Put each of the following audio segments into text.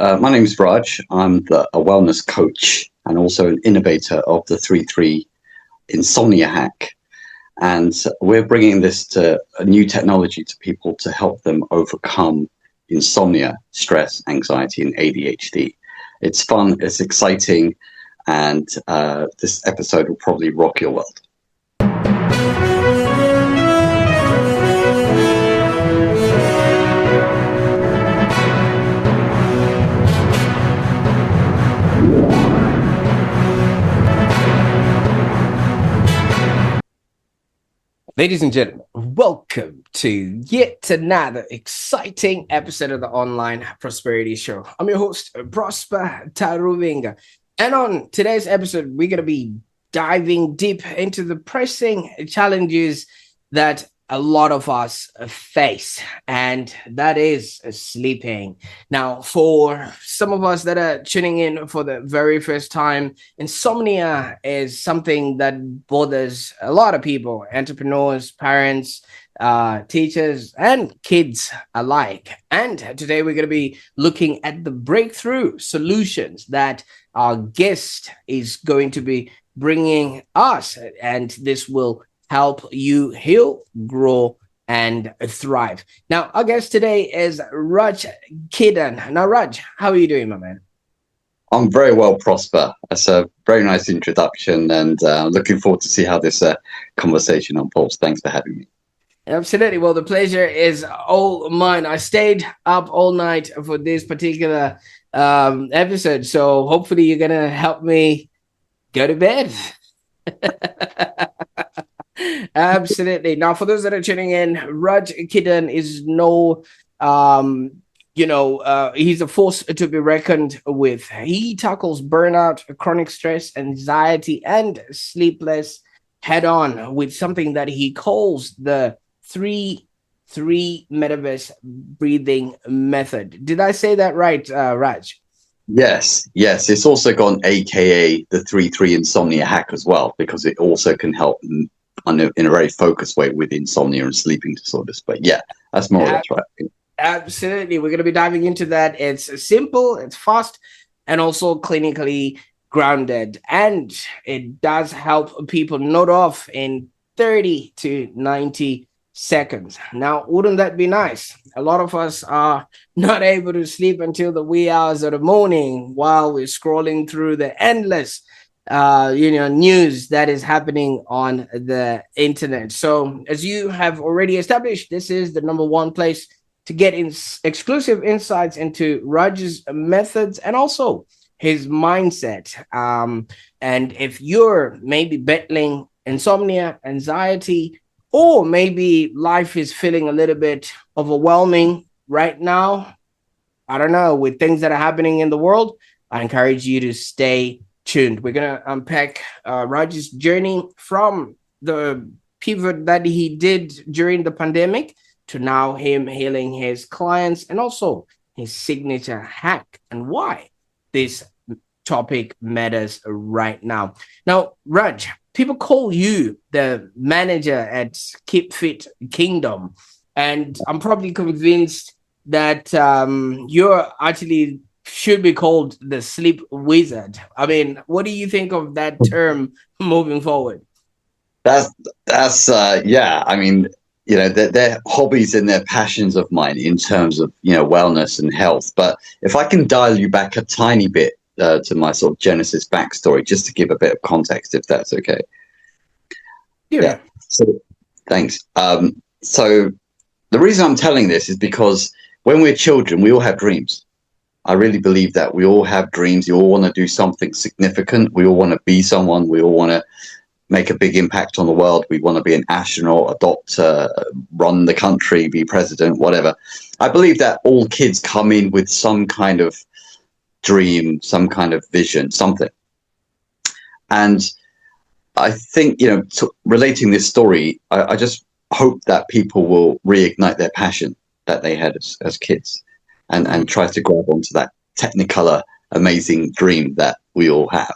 My name is Raj. I'm a wellness coach and also an innovator of the 3-3 insomnia hack. And we're bringing this to a new technology to people to help them overcome insomnia, stress, anxiety, and ADHD. It's fun, it's exciting, and this episode will probably rock your world. Ladies and gentlemen, welcome to yet another exciting episode of the Online Prosperity Show. I'm your host, Prosper Taruvinga. And on today's episode, we're going to be diving deep into the pressing challenges that a lot of us face, and that is sleeping. Now, for some of us that are tuning in for the very first time, insomnia is something that bothers a lot of people, entrepreneurs, parents, teachers, and kids alike. And today we're going to be looking at the breakthrough solutions that our guest is going to be bringing us, and this will help you heal, grow, and thrive. Now, our guest today is Raj Khedun. Now, Raj, how are you doing, my man? I'm very well, Prosper. That's a very nice introduction, and looking forward to see how this conversation unfolds. Thanks for having me. Absolutely. Well, the pleasure is all mine. I stayed up all night for this particular episode, so hopefully you're going to help me go to bed. Absolutely. Now, for those that are tuning in, Raj Khedun is he's a force to be reckoned with. He tackles burnout, chronic stress, anxiety, and sleepless head on with something that he calls the 3-3 Metaverse Breathing Method. Did I say that right, Raj? Yes. It's also got AKA the 3-3 insomnia hack as well, because it also can help in a very focused way with insomnia and sleeping disorders. But yeah, that's more or less right. Absolutely. We're going to be diving into that. It's simple, it's fast, and also clinically grounded. And it does help people nod off in 30 to 90 seconds. Now, wouldn't that be nice? A lot of us are not able to sleep until the wee hours of the morning while we're scrolling through the endless news that is happening on the internet. So as you have already established, this is the number one place to get exclusive insights into Raj's methods and also his mindset. And if you're maybe battling insomnia, anxiety, or maybe life is feeling a little bit overwhelming right now, I don't know, with things that are happening in the world, I encourage you to stay tuned. We're going to unpack Raj's journey from the pivot that he did during the pandemic to now him healing his clients and also his signature hack and why this topic matters right now. Now, Raj, people call you the manager at Keep Fit Kingdom, and I'm probably convinced that you're actually should be called the sleep wizard. I mean, what do you think of that term moving forward? That's yeah. I mean, they're hobbies and they're passions of mine in terms of wellness and health. But if I can dial you back a tiny bit to my sort of Genesis backstory, just to give a bit of context, if that's okay. Yeah. So thanks. So the reason I'm telling this is because when we're children, we all have dreams. I really believe that we all have dreams. You all want to do something significant. We all want to be someone. We all want to make a big impact on the world. We want to be an astronaut, a doctor, run the country, be president, whatever. I believe that all kids come in with some kind of dream, some kind of vision, something. And I think, relating this story, I just hope that people will reignite their passion that they had as kids. And try to grab onto that technicolor, amazing dream that we all have.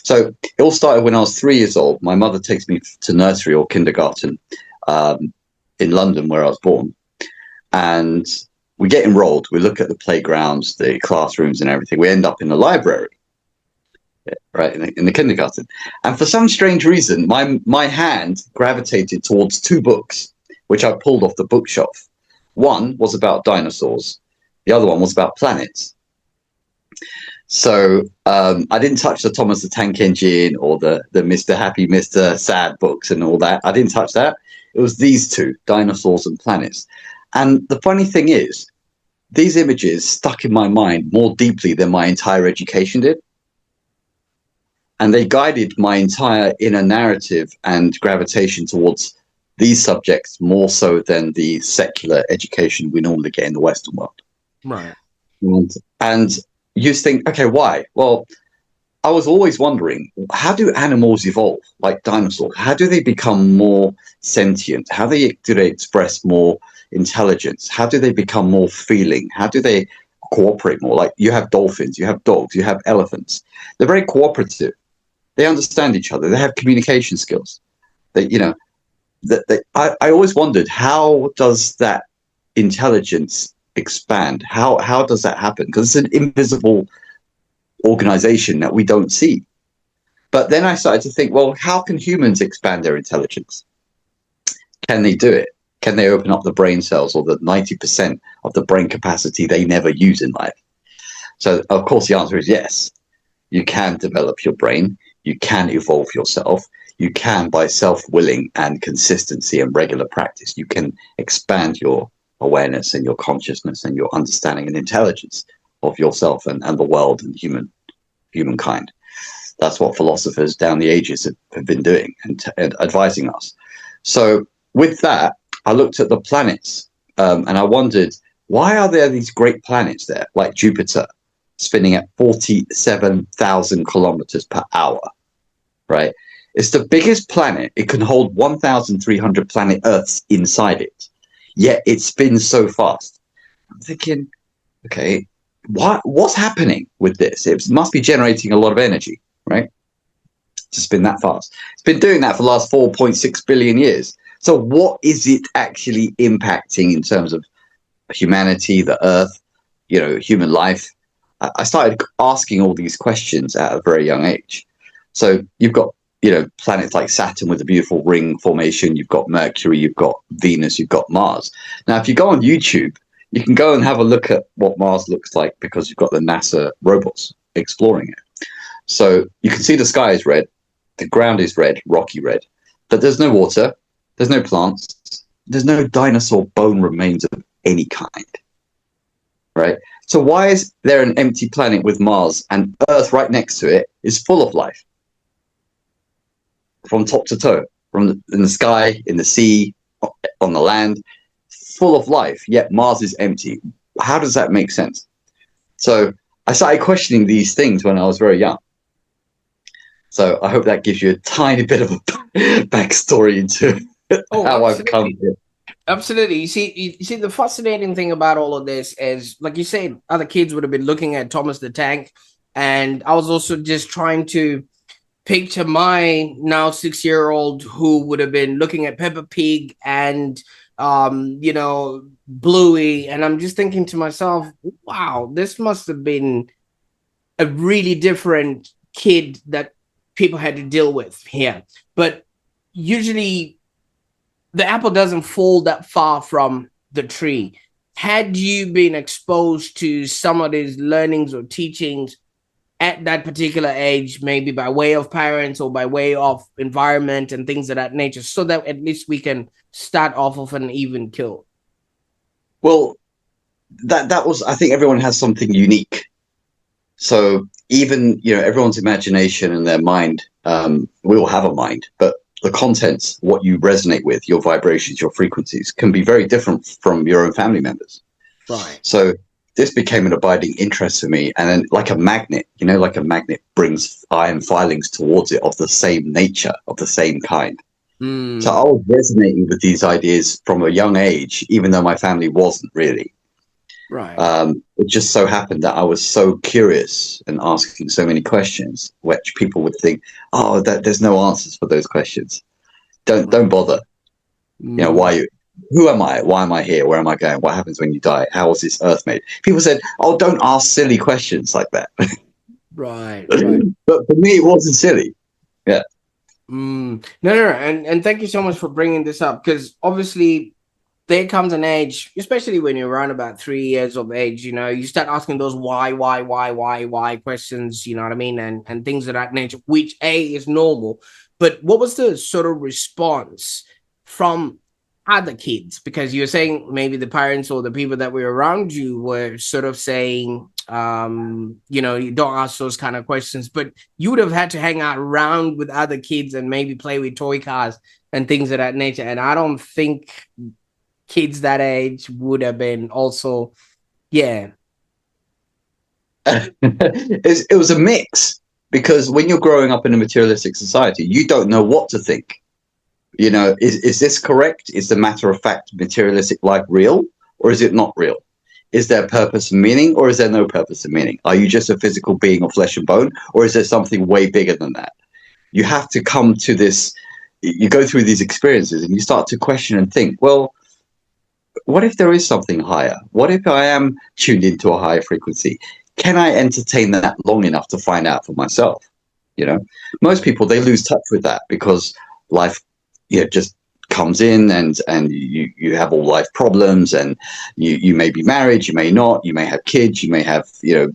So it all started when I was 3 years old. My mother takes me to nursery or kindergarten in London, where I was born. And we get enrolled, we look at the playgrounds, the classrooms and everything. We end up in the library, right, in the kindergarten. And for some strange reason, my hand gravitated towards two books, which I pulled off the bookshelf. One was about dinosaurs. The other one was about planets. So I didn't touch the Thomas the Tank Engine or the Mr. Happy, Mr. Sad books and all that. I didn't touch that. It was these two, dinosaurs and planets. And the funny thing is, these images stuck in my mind more deeply than my entire education did. And they guided my entire inner narrative and gravitation towards these subjects more so than the secular education we normally get in the Western world. Right. And you think, okay, why? Well, I was always wondering, how do animals evolve, like dinosaurs? How do they become more sentient? How do they express more intelligence? How do they become more feeling? How do they cooperate more? Like you have dolphins, you have dogs, you have elephants. They're very cooperative. They understand each other. They have communication skills. I always wondered, how does that intelligence expand? How does that happen? Because it's an invisible organization that we don't see. But then I started to think, well, how can humans expand their intelligence? Can they do it? Can they open up the brain cells, or the 90% of the brain capacity they never use in life? So, of course, the answer is yes. You can develop your brain. You can evolve yourself. You can, by self-willing and consistency and regular practice, you can expand your awareness and your consciousness and your understanding and intelligence of yourself and the world and humankind. That's what philosophers down the ages have been doing and advising us. So with that, I looked at the planets and I wondered, why are there these great planets there, like Jupiter, spinning at 47,000 kilometers per hour, right? It's the biggest planet. It can hold 1,300 planet Earths inside it, yet it spins so fast. I'm thinking, okay, what's happening with this? It must be generating a lot of energy, right? To spin that fast. It's been doing that for the last 4.6 billion years. So what is it actually impacting in terms of humanity, the Earth, human life? I started asking all these questions at a very young age. So you've got, planets like Saturn with a beautiful ring formation. You've got Mercury, you've got Venus, you've got Mars. Now, if you go on YouTube, you can go and have a look at what Mars looks like, because you've got the NASA robots exploring it. So you can see the sky is red, the ground is red, rocky red, but there's no water, there's no plants, there's no dinosaur bone remains of any kind, right? So why is there an empty planet with Mars, and Earth right next to it is full of life? From top to toe, in the sky, in the sea, on the land, full of life, yet Mars is empty. How does that make sense? So I started questioning these things when I was very young. So I hope that gives you a tiny bit of a backstory into how I've come here. Absolutely. You see, the fascinating thing about all of this is, like you said, other kids would have been looking at Thomas the Tank, and I was also just trying to picture my now 6-year-old who would have been looking at Peppa Pig and Bluey, and I'm just thinking to myself, wow, this must have been a really different kid that people had to deal with here. But usually the apple doesn't fall that far from the tree. Had you been exposed to some of these learnings or teachings at that particular age, maybe by way of parents or by way of environment and things of that nature, so that at least we can start off of an even keel? Well, that was, I think everyone has something unique. So even, everyone's imagination and their mind, we all have a mind, but the contents, what you resonate with, your vibrations, your frequencies, can be very different from your own family members. Right. So this became an abiding interest for me. And then like a magnet, like a magnet brings iron filings towards it of the same nature, of the same kind. So I was resonating with these ideas from a young age, even though my family wasn't really. Right. It just so happened that I was so curious and asking so many questions, which people would think, oh, there's no answers for those questions. Don't bother. Why who am I? Why am I here? Where am I going? What happens when you die? How was this earth made? People said, oh, don't ask silly questions like that. Right, right. But for me, it wasn't silly. Yeah. No, and thank you so much for bringing this up, because obviously there comes an age, especially when you're around about 3 years of age, you start asking those why questions, you know what I mean, and things of that nature, which is normal. But what was the sort of response from other kids? Because you're saying maybe the parents or the people that were around you were sort of saying, you don't ask those kind of questions, but you would have had to hang out around with other kids and maybe play with toy cars and things of that nature. And I don't think kids that age would have been also, yeah. It was a mix, because when you're growing up in a materialistic society, you don't know what to think. Is this correct? Is the matter of fact materialistic life real, or is it not real? Is there purpose and meaning, or is there no purpose and meaning? Are you just a physical being of flesh and bone, or is there something way bigger than that? You have to come to this, you go through these experiences and you start to question and think, well, what if there is something higher? What if I am tuned into a higher frequency? Can I entertain that long enough to find out for myself? You know, most people, they lose touch with that because life, just comes in, and you have all life problems, and you may be married, you may not, you may have kids, you may have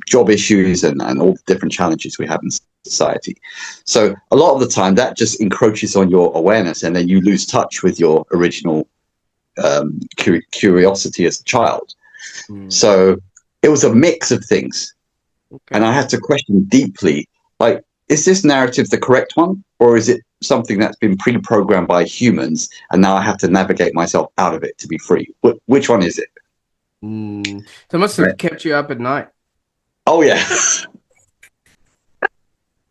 job issues, and all the different challenges we have in society. So a lot of the time that just encroaches on your awareness, and then you lose touch with your original curiosity as a child. So it was a mix of things. Okay. And I had to question deeply, like, is this narrative the correct one, or is it something that's been pre-programmed by humans, and now I have to navigate myself out of it to be free? Which one is it? So it must have kept you up at night. Oh yeah.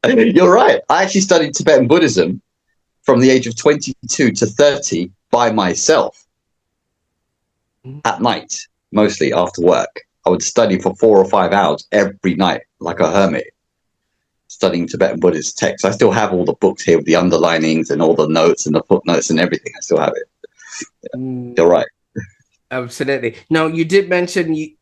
You're right. I actually studied Tibetan Buddhism from the age of 22 to 30 by myself at night, mostly after work. I would study for 4 or 5 hours every night, like a hermit, studying Tibetan Buddhist texts. I still have all the books here with the underlinings and all the notes and the footnotes and everything. I still have it. Yeah. You're right. Absolutely. Now, you did mention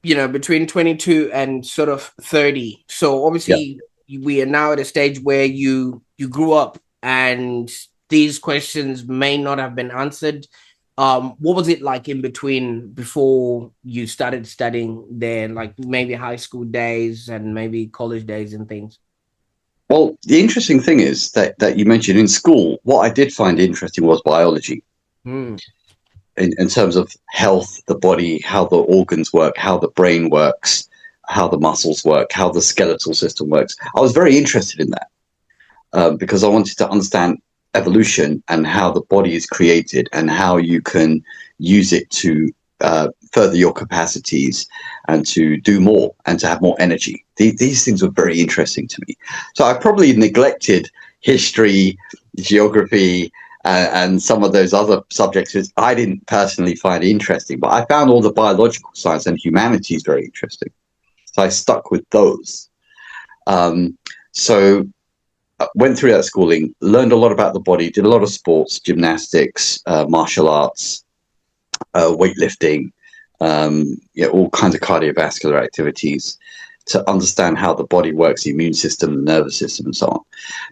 between 22 and sort of 30. So obviously, we are now at a stage where you grew up, and these questions may not have been answered. What was it like in between, before you started studying there, like maybe high school days and maybe college days and things? Well, the interesting thing is that you mentioned in school, what I did find interesting was biology. In terms of health, the body, how the organs work, how the brain works, how the muscles work, how the skeletal system works. I was very interested in that because I wanted to understand evolution and how the body is created and how you can use it to further your capacities and to do more and to have more energy. These things were very interesting to me. So I probably neglected history, geography, and some of those other subjects which I didn't personally find interesting, but I found all the biological science and humanities very interesting. So I stuck with those. So I went through that schooling, learned a lot about the body, did a lot of sports, gymnastics, martial arts, weightlifting, all kinds of cardiovascular activities to understand how the body works, the immune system, the nervous system, and so on.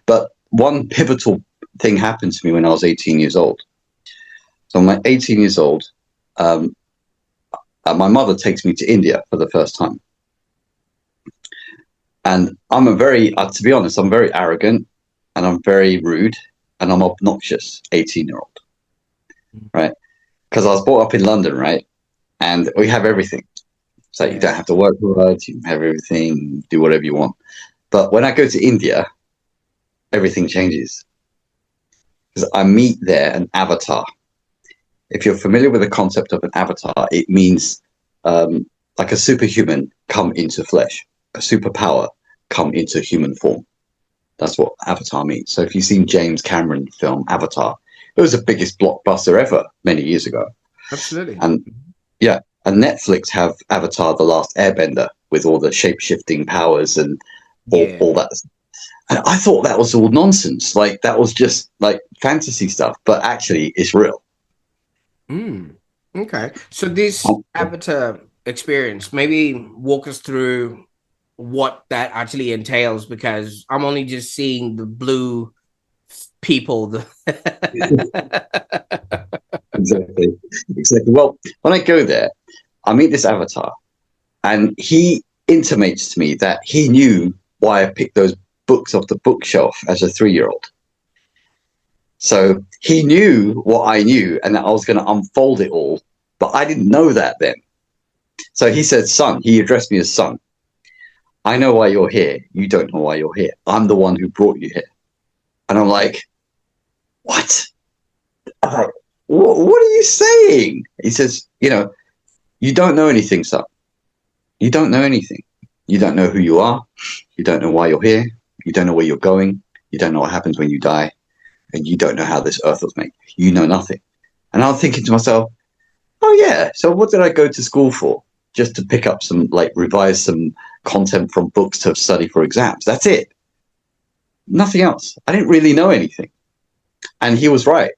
But one pivotal thing happened to me when I was 18 years old. So I'm like 18 years old. My mother takes me to India for the first time. And I'm to be honest, I'm very arrogant, and I'm very rude, and I'm obnoxious 18-year-old, right? Because I was brought up in London, right? And we have everything. So you don't have to work hard, you have everything, do whatever you want. But when I go to India, everything changes. Because I meet there an avatar. If you're familiar with the concept of an avatar, it means like a superhuman come into flesh, a superpower come into human form. That's what avatar means. So if you've seen James Cameron film Avatar, it was the biggest blockbuster ever many years ago. Absolutely. And Netflix have Avatar: The Last Airbender with all the shape-shifting powers and all that. And I thought that was all nonsense. Like, that was just like fantasy stuff, but actually it's real. Mm. Okay. So this Um, avatar experience, maybe walk us through what that actually entails, because I'm only just seeing the blue people. exactly, exactly. Well, when I go there, I meet this avatar, and he intimates to me that he knew why I picked those books off the bookshelf as a 3-year-old. So he knew what I knew and that I was going to unfold it all, but I didn't know that then. So he said, son, he addressed me as son. I know why you're here. You don't know why you're here. I'm the one who brought you here. And I'm like, what? I'm like, what are you saying? He says, you don't know anything, son. You don't know anything. You don't know who you are. You don't know why you're here. You don't know where you're going. You don't know what happens when you die. And you don't know how this earth was made. You know nothing. And I'm thinking to myself, oh yeah, so what did I go to school for? Just to pick up some, like, revise some content from books to study for exams. That's it. Nothing else. I didn't really know anything. And he was right.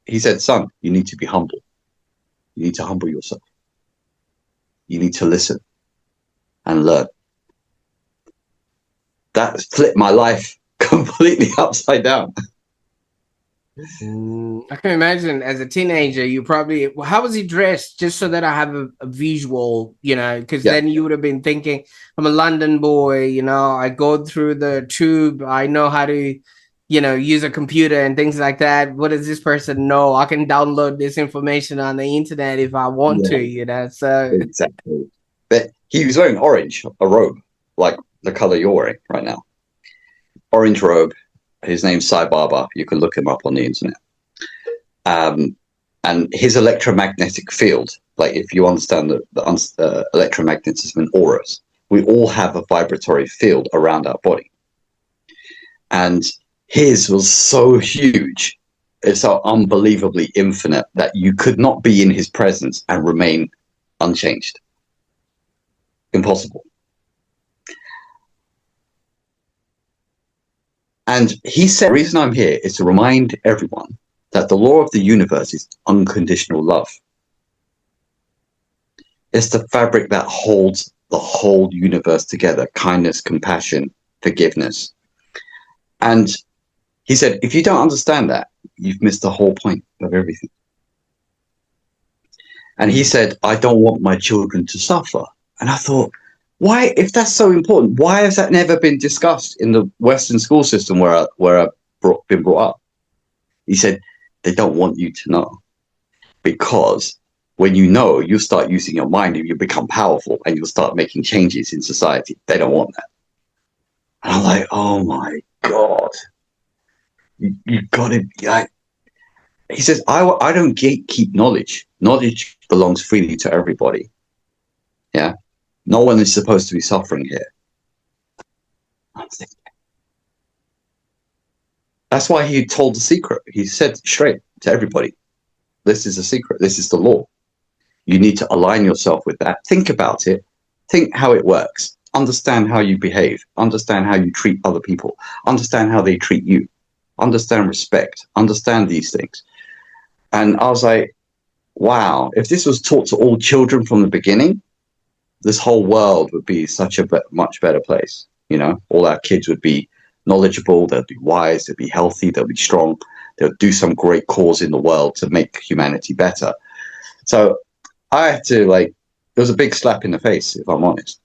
He said, son, you need to be humble. You need to humble yourself. You need to listen and learn. That flipped my life completely upside down. I can imagine as a teenager, you probably, well, how was he dressed? Just so that I have a visual, because Yeah, then you would have been thinking, I'm a London boy, I go through the tube, I know how to, use a computer and things like that. What does this person know? I can download this information on the internet if I want yeah, to. So, exactly. But he was wearing orange, a robe, like the color you're wearing right now. Orange robe. His name's Sai Baba. You can look him up on the internet. Um, and his electromagnetic field, like if you understand the electromagnetism and auras, we all have a vibratory field around our body. And his was so huge, it's so unbelievably infinite that you could not be in his presence and remain unchanged. Impossible. And he said, the reason I'm here is to remind everyone that the law of the universe is unconditional love. It's the fabric that holds the whole universe together: kindness, compassion, forgiveness. And he said, if you don't understand that, you've missed the whole point of everything. And he said, I don't want my children to suffer. And I thought, why, if that's so important, why has that never been discussed in the Western school system where I've been brought up? He said, they don't want you to know, because when you know, you start using your mind and you become powerful and you'll start making changes in society. They don't want that. And I'm like, oh my God, you got to. He says, I don't gatekeep knowledge. Knowledge belongs freely to everybody. Yeah. No one is supposed to be suffering here. That's why he told the secret. He said straight to everybody, this is a secret. This is the law. You need to align yourself with that. Think about it. Think how it works. Understand how you behave. Understand how you treat other people. Understand how they treat you. Understand respect. Understand these things. And I was like, wow, if this was taught to all children from the beginning, this whole world would be such a much better place. All our kids would be knowledgeable, they'll be wise, they'll be healthy, they'll be strong, they'll do some great cause in the world to make humanity better. So I had to, like, it was a big slap in the face, if I'm honest.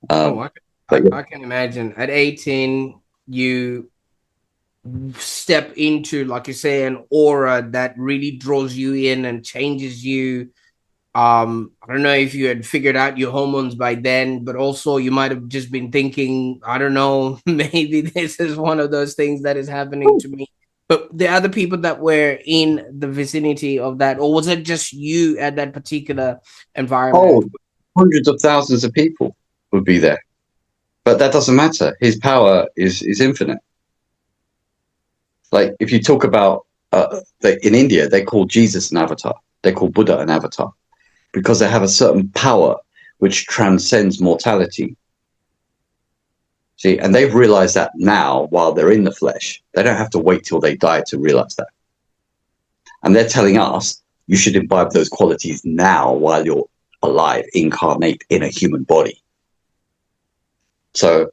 oh, Um, but I can imagine. At 18, you step into, like you say, an aura that really draws you in and changes you. I don't know if you had figured out your hormones by then, but also you might have just been thinking, I don't know, maybe this is one of those things that is happening to me. But the other people that were in the vicinity of that, or was it just you at that particular environment? oh, hundreds of thousands of people would be there. But that doesn't matter. His power is infinite. Like, if you talk about in India, they call Jesus an avatar. They call Buddha an avatar because they have a certain power which transcends mortality. See, and they've realized that now while they're in the flesh. They don't have to wait till they die to realize that. And they're telling us you should imbibe those qualities now while you're alive, incarnate in a human body. So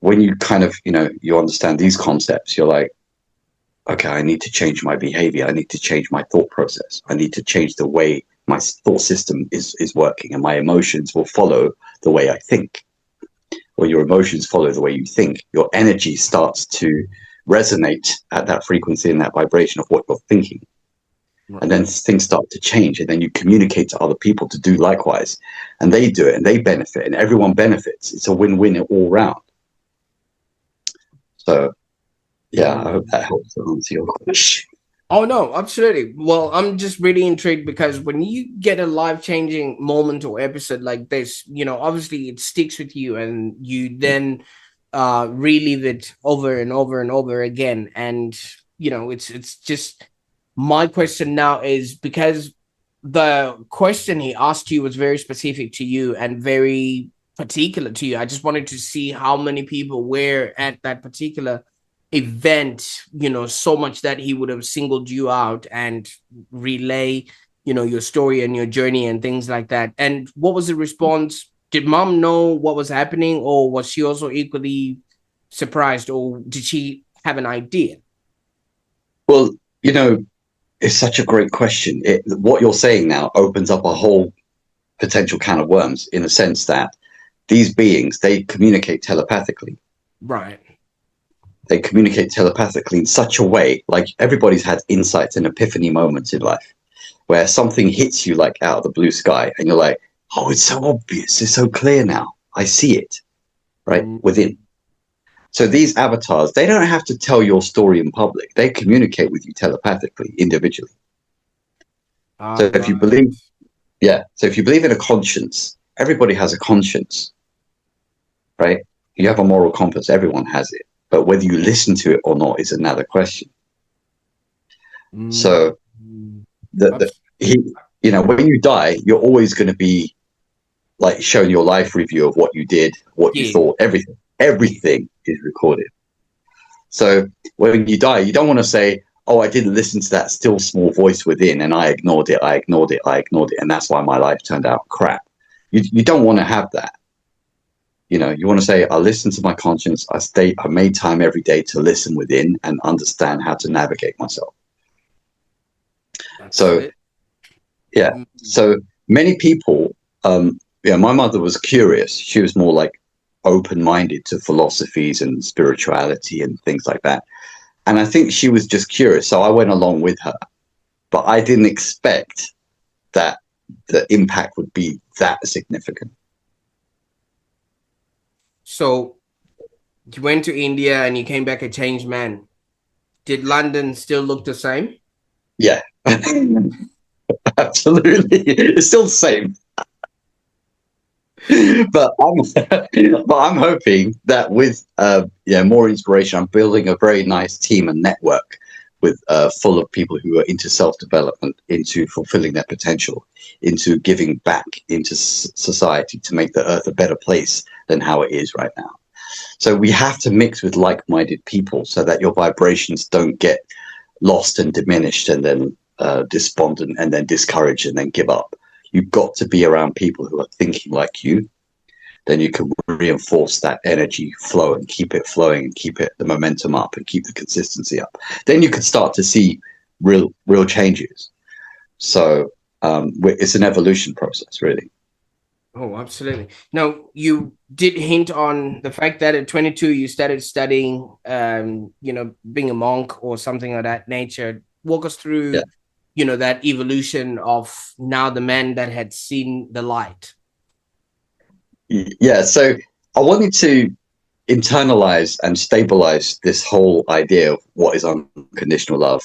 when you kind of, you understand these concepts, you're like, okay, I need to change my behavior. I need to change my thought process. I need to change the way my thought system is working, and my emotions will follow the way I think. When your emotions follow the way you think, your energy starts to resonate at that frequency and that vibration of what you're thinking. Right. And then things start to change, and then you communicate to other people to do likewise, and they do it and they benefit, and everyone benefits. It's a win-win all round. So yeah, I hope that helps to answer your question. Oh no, absolutely. Well, I'm just really intrigued because when you get a life-changing moment or episode like this, obviously it sticks with you and you then relive it over and over and over again. And it's just my question now is because the question he asked you was very specific to you and very particular to you. I just wanted to see how many people were at that particular event, so much that he would have singled you out and relay, your story and your journey and things like that. And what was the response? Did mom know what was happening, or was she also equally surprised, or did she have an idea? Well, it's such a great question. What you're saying now opens up a whole potential can of worms, in the sense that these beings, they communicate telepathically. Right. They communicate telepathically in such a way, like everybody's had insights and epiphany moments in life where something hits you like out of the blue sky and you're like, oh, it's so obvious. It's so clear now. I see it right within. So these avatars, they don't have to tell your story in public. They communicate with you telepathically, individually. So if you believe, so if you believe in a conscience, everybody has a conscience, right? You have a moral compass. Everyone has it. But whether you listen to it or not is another question. So when you die, you're always going to be like showing your life review of what you did, what you thought, everything is recorded. So when you die, you don't want to say, oh, I didn't listen to that still small voice within and I ignored it. And that's why my life turned out crap. You don't want to have that. You want to say, I listened to my conscience. I made time every day to listen within and understand how to navigate myself. So many people, my mother was curious. She was more like open-minded to philosophies and spirituality and things like that. And I think she was just curious. So I went along with her, but I didn't expect that the impact would be that significant. So you went to India and you came back a changed man. Did London still look the same? Yeah, absolutely. It's still the same. but I'm hoping that with more inspiration, I'm building a very nice team and network with full of people who are into self-development, into fulfilling their potential, into giving back into society to make the earth a better place than how it is right now. So we have to mix with like-minded people so that your vibrations don't get lost and diminished and then despondent and then discouraged and then give up. You've got to be around people who are thinking like you. Then you can reinforce that energy flow and keep it flowing and keep the momentum up and keep the consistency up. Then you can start to see real changes. So it's an evolution process, really. Oh, absolutely. Now, you did hint on the fact that at 22 you started studying, being a monk or something of that nature. Walk us through, that evolution of now the man that had seen the light. Yeah, so I wanted to internalize and stabilize this whole idea of what is unconditional love.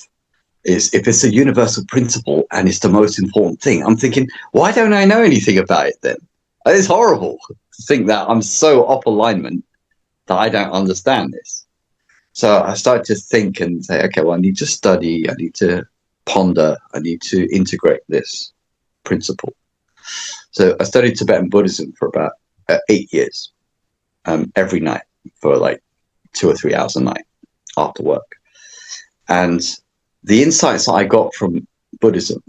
Is if it's a universal principle and it's the most important thing, I'm thinking, why don't I know anything about it then? It's horrible to think that I'm so off alignment that I don't understand this. So I started to think and say, okay, well, I need to study, I need to ponder, I need to integrate this principle. So I studied Tibetan Buddhism for about 8 years, every night for like 2 or 3 hours a night after work. And the insights that I got from Buddhism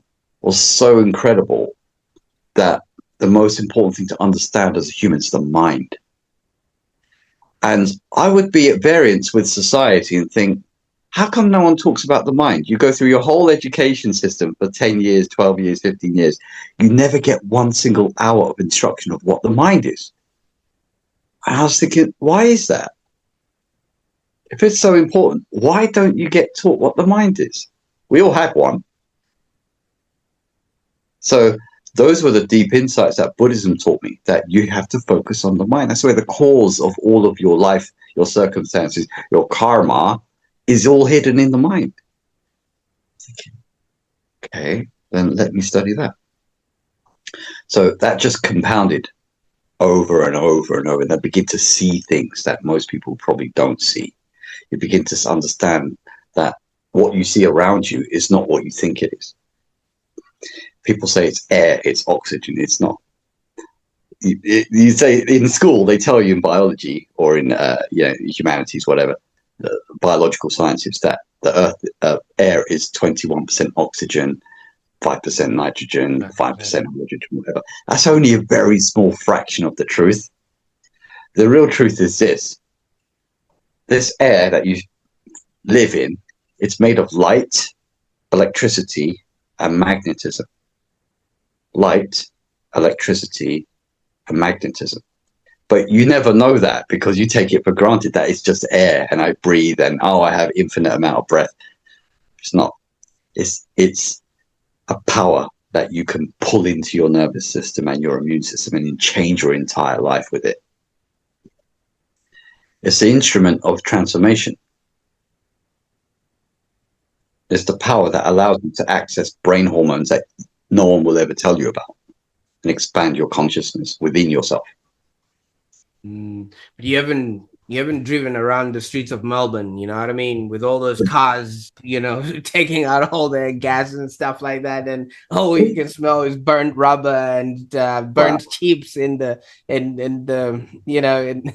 was so incredible that the most important thing to understand as a human is the mind. And I would be at variance with society and think, how come no one talks about the mind? You go through your whole education system for 10 years, 12 years, 15 years. You never get one single hour of instruction of what the mind is. And I was thinking, why is that? If it's so important, why don't you get taught what the mind is? We all have one. So those were the deep insights that Buddhism taught me, that you have to focus on the mind. That's where the cause of all of your life, your circumstances, your karma is all hidden in the mind. Okay, then let me study that. So that just compounded over and over and over. And I begin to see things that most people probably don't see. You begin to understand that what you see around you is not what you think it is. People say it's air, it's oxygen. It's not. You say in school, they tell you in biology or in humanities, whatever, the biological sciences, that the earth air is 21% oxygen, 5% nitrogen, 5% hydrogen, whatever. That's only a very small fraction of the truth. The real truth is this. This air that you live in, it's made of light, electricity, and magnetism. Light, electricity, and magnetism. But you never know that because you take it for granted that it's just air and I breathe and I have infinite amount of breath. It's not. It's a power that you can pull into your nervous system and your immune system and change your entire life with it. It's the instrument of transformation. It's the power that allows you to access brain hormones that no one will ever tell you about and expand your consciousness within yourself. But you haven't driven around the streets of Melbourne, you know what I mean, with all those cars, taking out all their gas and stuff like that, and all you can smell is burnt rubber and burnt chips in the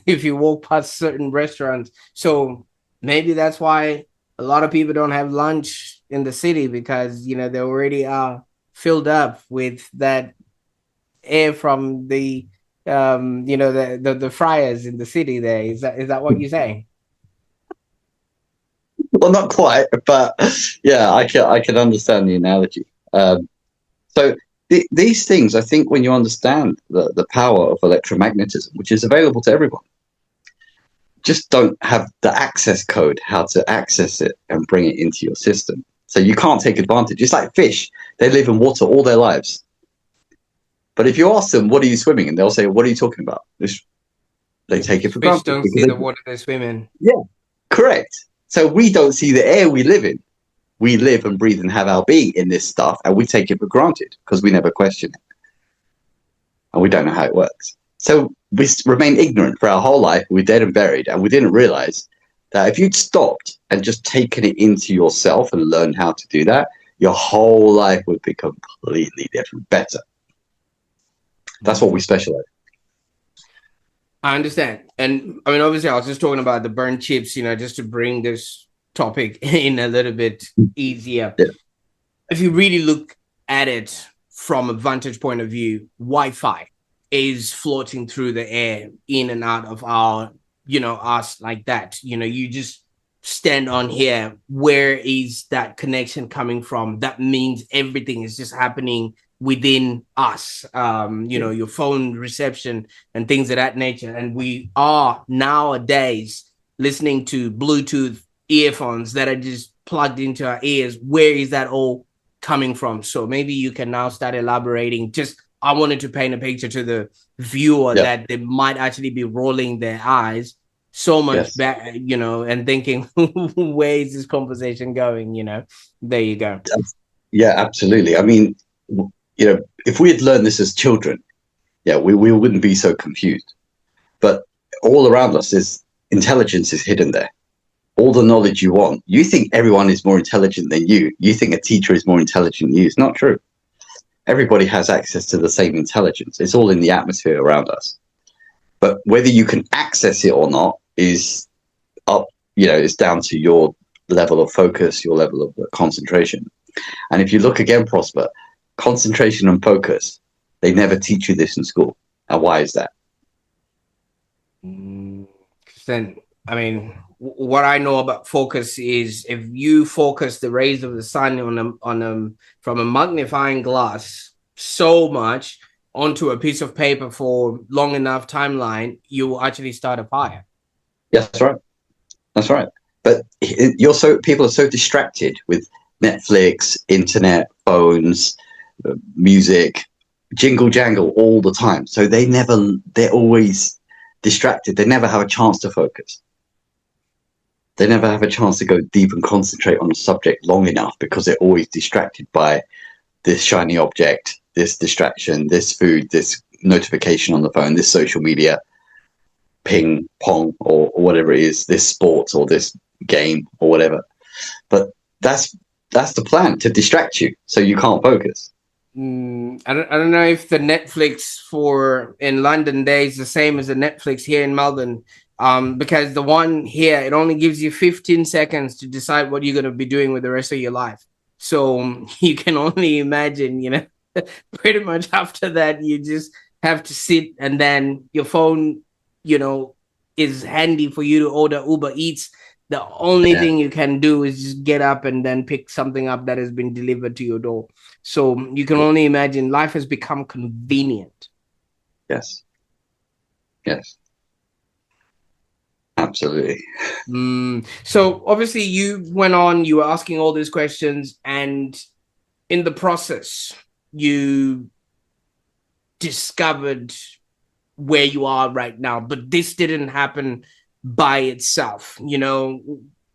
if you walk past certain restaurants. So maybe that's why a lot of people don't have lunch in the city, because they already are filled up with that air from the the fryers in the city there. Is that what you're saying? Well, not quite, but yeah, I can understand the analogy. So these things, I think, when you understand the power of electromagnetism, which is available to everyone, just don't have the access code, how to access it and bring it into your system. So you can't take advantage. It's like fish. They live in water all their lives. But if you ask them, what are you swimming in? They'll say, what are you talking about? They take it for granted. Fish don't see the water they swim in. Yeah, correct. So we don't see the air we live in. We live and breathe and have our being in this stuff, and we take it for granted because we never question it. And we don't know how it works. So we remain ignorant for our whole life. We're dead and buried, and we didn't realize that if you'd stopped and just taken it into yourself and learned how to do that, your whole life would be completely different, better. That's what we specialize. I understand. And I mean, obviously, I was just talking about the burnt chips, just to bring this topic in a little bit easier. Yeah. If you really look at it from a vantage point of view, Wi-Fi is floating through the air in and out of our, us like that. You just stand on here. Where is that connection coming from? That means everything is just happening within us, your phone reception and things of that nature. And we are nowadays listening to Bluetooth earphones that are just plugged into our ears. Where is that all coming from? So maybe you can now start elaborating. I wanted to paint a picture to the viewer that they might actually be rolling their eyes so much back, and thinking, where is this conversation going? There you go. Yeah, absolutely. I mean, if we had learned this as children, we wouldn't be so confused. But all around us intelligence is hidden there. All the knowledge you want. You think everyone is more intelligent than you. You think a teacher is more intelligent than you. It's not true. Everybody has access to the same intelligence. It's all in the atmosphere around us. But whether you can access it or not is up, it's down to your level of focus, your level of concentration. And if you look again, Prosper, concentration and focus. They never teach you this in school. And why is that? Then, I mean, what I know about focus is if you focus the rays of the sun on from a magnifying glass so much onto a piece of paper for long enough timeline, you will actually start a fire. Yes, that's right. That's right. But people are so distracted with Netflix, internet, phones, music, jingle jangle all the time. So they're always distracted. They never have a chance to focus. They never have a chance to go deep and concentrate on a subject long enough because they're always distracted by this shiny object, this distraction, this food, this notification on the phone, this social media, ping pong or whatever it is, this sport or this game or whatever. But that's the plan, to distract you so you can't focus. I don't know if the Netflix for in London day is the same as the Netflix here in Melbourne. Because the one here, it only gives you 15 seconds to decide what you're going to be doing with the rest of your life. So you can only imagine, you know, pretty much after that, you just have to sit, and then your phone, you know, is handy for you to order Uber Eats. The only thing you can do is just get up and then pick something up that has been delivered to your door. So you can only imagine life has become convenient. Yes. Yes. Absolutely. So obviously you went on, you were asking all these questions, and in the process, you discovered where you are right now. But this didn't happen by itself. You know,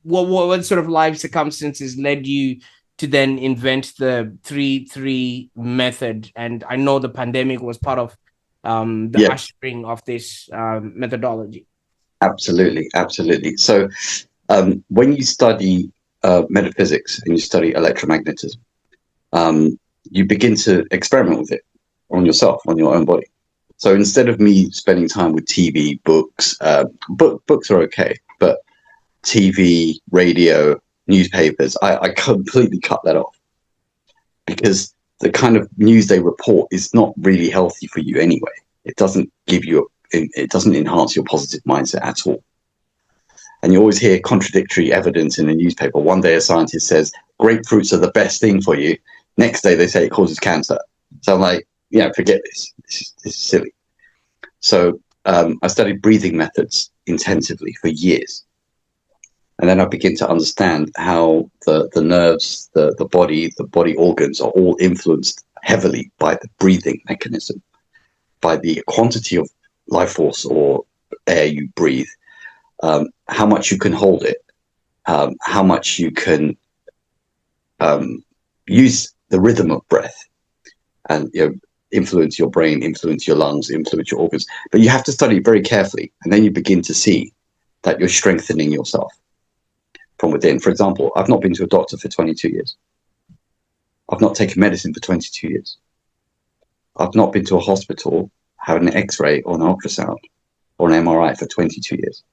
what sort of life circumstances led you to then invent the 3-3 method? And I know the pandemic was part of the ushering of this methodology. Absolutely. So when you study metaphysics and you study electromagnetism, you begin to experiment with it on yourself, on your own body. So instead of me spending time with TV, books, books are okay, but TV, radio, newspapers, I completely cut that off, because the kind of news they report is not really healthy for you anyway. It doesn't enhance your positive mindset at all. And you always hear contradictory evidence in the newspaper. One day a scientist says grapefruits are the best thing for you. Next day they say it causes cancer. So I'm like, forget this. This is silly. So I studied breathing methods intensively for years. And then I begin to understand how the nerves, the body organs are all influenced heavily by the breathing mechanism, by the quantity of life force or air you breathe, how much you can hold it, how much you can use the rhythm of breath, and influence your brain, influence your lungs, influence your organs. But you have to study it very carefully, and then you begin to see that you're strengthening yourself from within. For example, I've not been to a doctor for 22 years. I've not taken medicine for 22 years. I've not been to a hospital, had an X-ray or an ultrasound or an MRI for 22 years.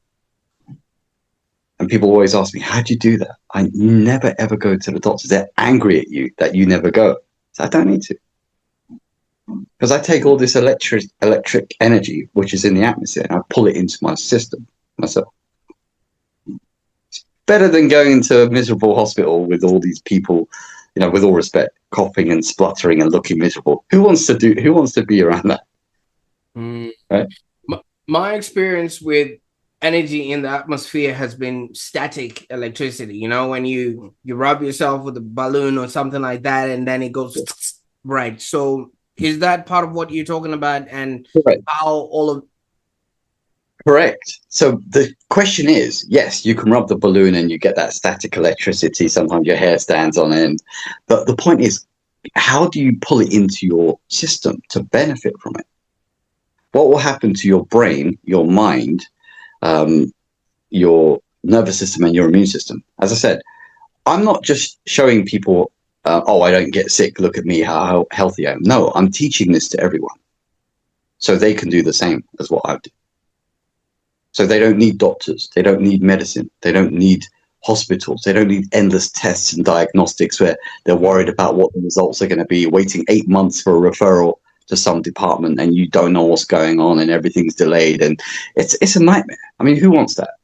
And people always ask me, how do you do that? I never, ever go to the doctor. They're angry at you that you never go. So I don't need to. Because I take all this electric energy, which is in the atmosphere, and I pull it into my system myself. It's better than going into a miserable hospital with all these people, with all respect, coughing and spluttering and looking miserable. Who wants to be around that? Right? My experience with energy in the atmosphere has been static electricity. When you rub yourself with a balloon or something like that, and then it goes right. So is that part of what you're talking about, and Correct. how all of... Correct. So the question is, yes, you can rub the balloon and you get that static electricity. Sometimes your hair stands on end. But the point is, how do you pull it into your system to benefit from it? What will happen to your brain, your mind, your nervous system and your immune system? As I said, I'm not just showing people, I don't get sick, look at me, how healthy I am. No, I'm teaching this to everyone so they can do the same as what I do. So they don't need doctors. They don't need medicine. They don't need hospitals. They don't need endless tests and diagnostics where they're worried about what the results are going to be, waiting 8 months for a referral to some department and you don't know what's going on and everything's delayed. And it's a nightmare. I mean, who wants that?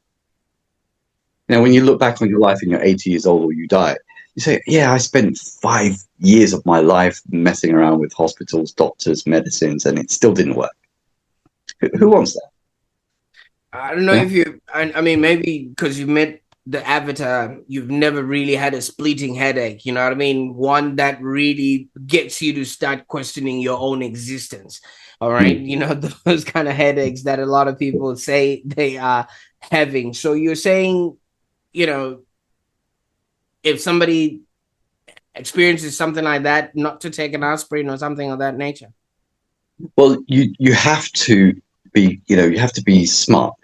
When you look back on your life and you're 80 years old or you die, you say, yeah, I spent 5 years of my life messing around with hospitals, doctors, medicines, and it still didn't work. Who wants that? I don't know if you, I mean, maybe because you've met the avatar, you've never really had a splitting headache, you know what I mean? One that really gets you to start questioning your own existence. All right. Those kind of headaches that a lot of people say they are having. So you're saying, if somebody experiences something like that, not to take an aspirin or something of that nature. Well, you have to be, you have to be smart.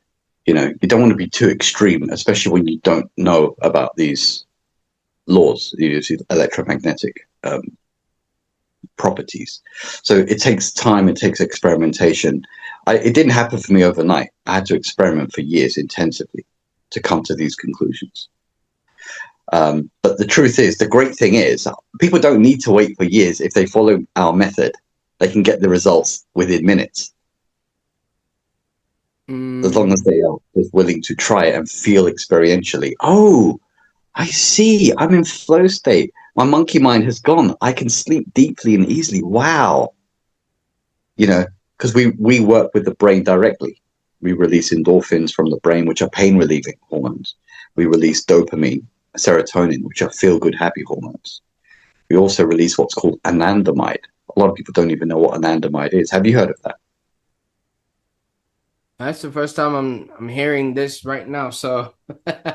You don't want to be too extreme, especially when you don't know about these laws, these electromagnetic properties. So it takes time, it takes experimentation. It didn't happen for me overnight. I had to experiment for years intensively to come to these conclusions. But the truth is, the great thing is, people don't need to wait for years. If they follow our method, they can get the results within minutes. As long as they are willing to try it and feel experientially. Oh, I see. I'm in flow state. My monkey mind has gone. I can sleep deeply and easily. Wow. Because we work with the brain directly. We release endorphins from the brain, which are pain-relieving hormones. We release dopamine, serotonin, which are feel-good, happy hormones. We also release what's called anandamide. A lot of people don't even know what anandamide is. Have you heard of that? That's the first time I'm hearing this right now. So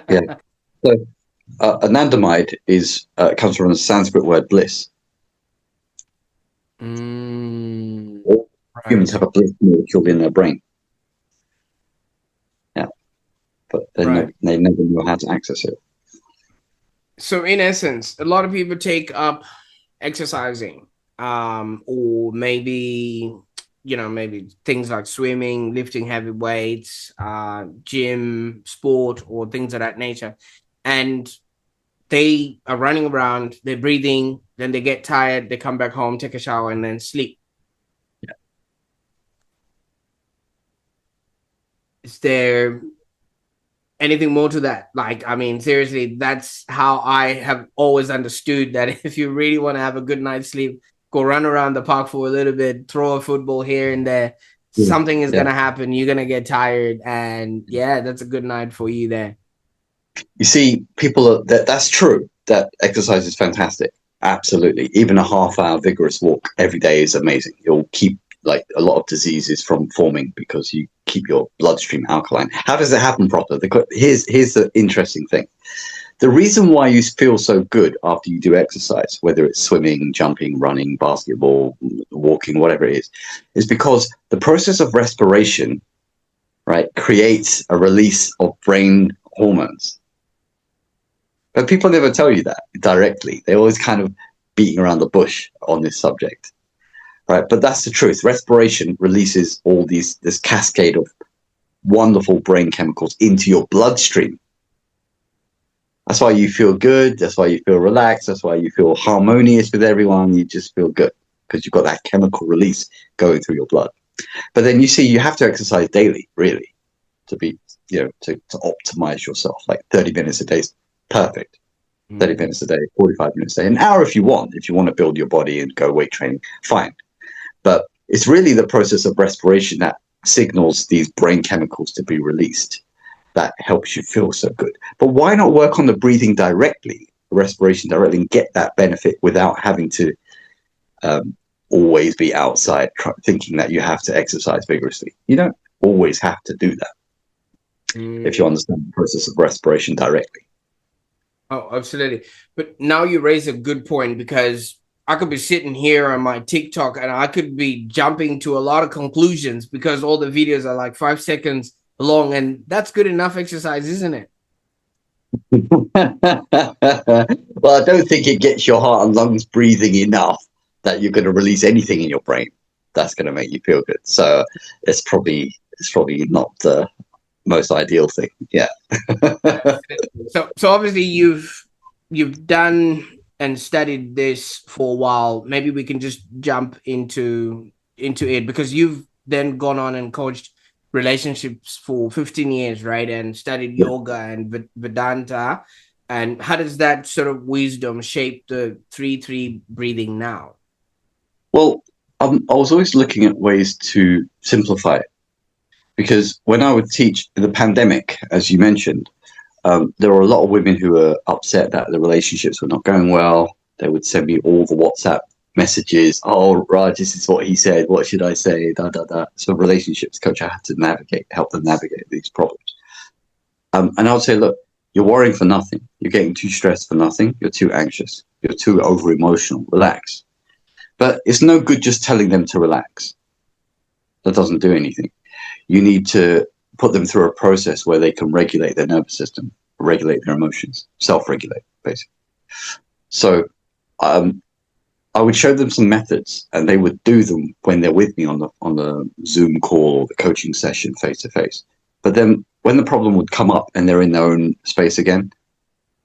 yeah. So anandamide comes from the Sanskrit word bliss. All humans have a bliss molecule in their brain. Yeah, but they never know how to access it. So in essence, a lot of people take up exercising, or maybe things like swimming, lifting heavy weights, gym, sport, or things of that nature. And they are running around, they're breathing, then they get tired, they come back home, take a shower, and then sleep. Yeah. Is there anything more to that? Like, I mean, seriously, that's how I have always understood that if you really want to have a good night's sleep, go run around the park for a little bit, throw a football here and there. Something is going to happen. You're going to get tired. And that's a good night for you there. You see, that's true. That exercise is fantastic. Absolutely. Even a half-hour vigorous walk every day is amazing. You'll keep a lot of diseases from forming because you keep your bloodstream alkaline. How does it happen, Prosper? Here's the interesting thing. The reason why you feel so good after you do exercise, whether it's swimming, jumping, running, basketball, walking, whatever it is because the process of respiration, creates a release of brain hormones. But people never tell you that directly. They're always kind of beating around the bush on this subject. Right, but that's the truth. Respiration releases all this cascade of wonderful brain chemicals into your bloodstream. That's why you feel good. That's why you feel relaxed. That's why you feel harmonious with everyone. You just feel good because you've got that chemical release going through your blood. But then you have to exercise daily, really, to be, to optimize yourself. Like 30 minutes a day is perfect. 30 minutes a day, 45 minutes a day, an hour if you want to build your body and go weight training, fine. But it's really the process of respiration that signals these brain chemicals to be released that helps you feel so good. But why not work on the breathing directly, respiration directly, and get that benefit without having to always be outside thinking that you have to exercise vigorously? You don't always have to do that if you understand the process of respiration directly. Oh, absolutely. But now you raise a good point because I could be sitting here on my TikTok and I could be jumping to a lot of conclusions because all the videos are like 5 seconds long, and that's good enough exercise, isn't it? Well, I don't think it gets your heart and lungs breathing enough that you're going to release anything in your brain that's going to make you feel good. So it's probably not most ideal thing. Yeah. So obviously you've done and studied this for a while. Maybe we can just jump into it, because you've then gone on and coached relationships for 15 years, right? And studied Yeah. yoga and Vedanta. And how does that sort of wisdom shape the 3-3 breathing now? Well, I was always looking at ways to simplify it, because when I would teach in the pandemic, as you mentioned, there were a lot of women who were upset that the relationships were not going well. They would send me all the WhatsApp messages. Oh, Raj, this is what he said. What should I say? Da da da. So relationships coach, I had to help them navigate these problems. And I would say, look, you're worrying for nothing. You're getting too stressed for nothing. You're too anxious. You're too over emotional. Relax. But it's no good just telling them to relax. That doesn't do anything. You need to put them through a process where they can regulate their nervous system, regulate their emotions, self-regulate, basically. So I would show them some methods, and they would do them when they're with me on the Zoom call or the coaching session face to face. But then when the problem would come up and they're in their own space again,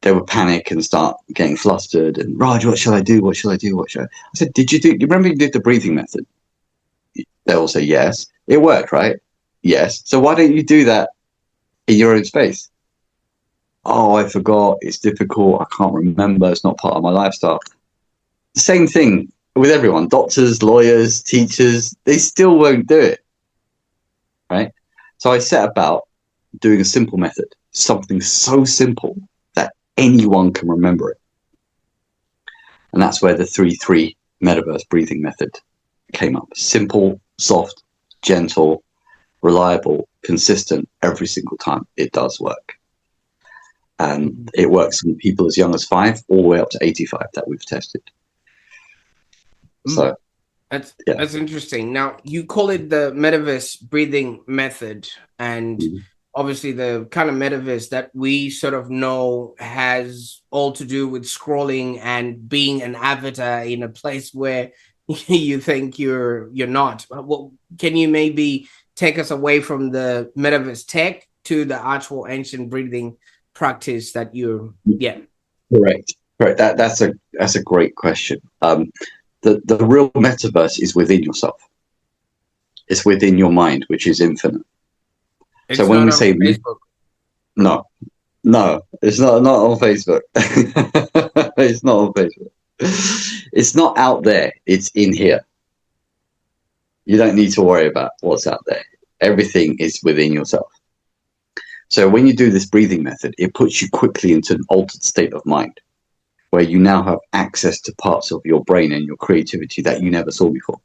they would panic and start getting flustered. And Raj, what shall I do? What shall I do? What shall I? I said, you remember you did the breathing method? They all say yes. It worked, right? Yes. So why don't you do that in your own space? Oh, I forgot. It's difficult. I can't remember. It's not part of my lifestyle. The same thing with everyone. Doctors, lawyers, teachers, they still won't do it, right? So I set about doing a simple method, something so simple that anyone can remember it. And that's where the 3-3 Metaverse Breathing Method came up. Simple, soft, gentle, reliable, consistent every single time. It does work. And it works with people as young as 5 all the way up to 85 that we've tested. So that's interesting. Now, you call it the Metaverse Breathing Method, and obviously the kind of metaverse that we sort of know has all to do with scrolling and being an avatar in a place where you think you're not. Well, can you maybe take us away from the metaverse tech to the actual ancient breathing practice that you're Correct. That's a great question. The real metaverse is within yourself. It's within your mind, which is infinite. It's so when not we on say Facebook. No, it's not on Facebook. It's not on Facebook. It's not out there. It's in here. You don't need to worry about what's out there. Everything is within yourself. So when you do this breathing method, it puts you quickly into an altered state of mind, where you now have access to parts of your brain and your creativity that you never saw before.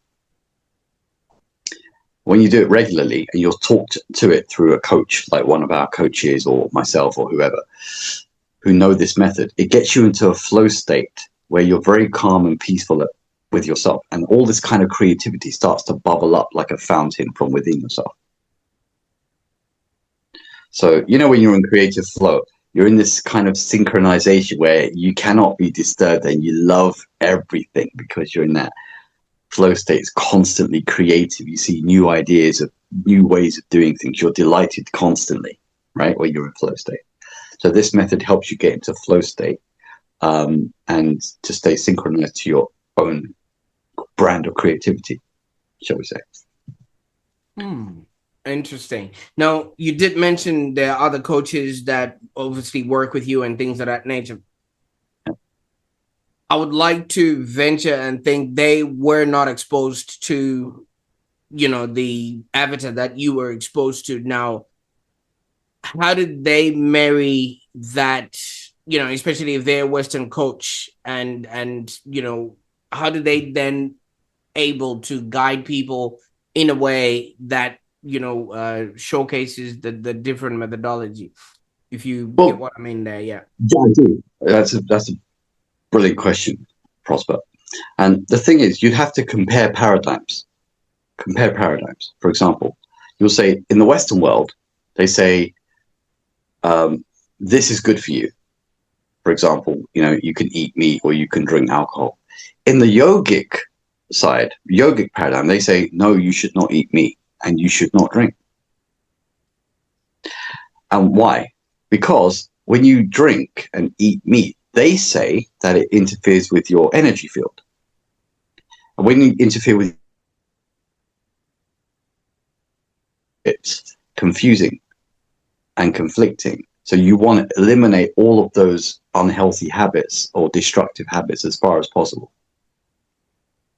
When you do it regularly and you're talked to it through a coach, like one of our coaches or myself or whoever, who know this method, it gets you into a flow state where you're very calm and peaceful with yourself. And all this kind of creativity starts to bubble up like a fountain from within yourself. So, when you're in creative flow, you're in this kind of synchronization where you cannot be disturbed and you love everything because you're in that flow state. Is constantly creative. You see new ideas of new ways of doing things. You're delighted constantly, right? When you're in flow state. So this method helps you get into flow state and to stay synchronized to your own brand of creativity, shall we say. Interesting. Now, you did mention there are other coaches that obviously work with you and things of that nature. I would like to venture and think they were not exposed to, the avatar that you were exposed to. Now, how did they marry that, especially if they're a Western coach and, how did they then able to guide people in a way that, showcases the different methodology? If you get what I mean there, yeah. Yeah, I do. That's a brilliant question, Prosper. And the thing is, you'd have to compare paradigms. For example, you'll say in the Western world, they say, this is good for you. For example, you can eat meat or you can drink alcohol. In the yogic paradigm, they say, no, you should not eat meat and you should not drink. And why? Because when you drink and eat meat, they say that it interferes with your energy field. And when you interfere with it, it's confusing and conflicting. So you want to eliminate all of those unhealthy habits or destructive habits as far as possible,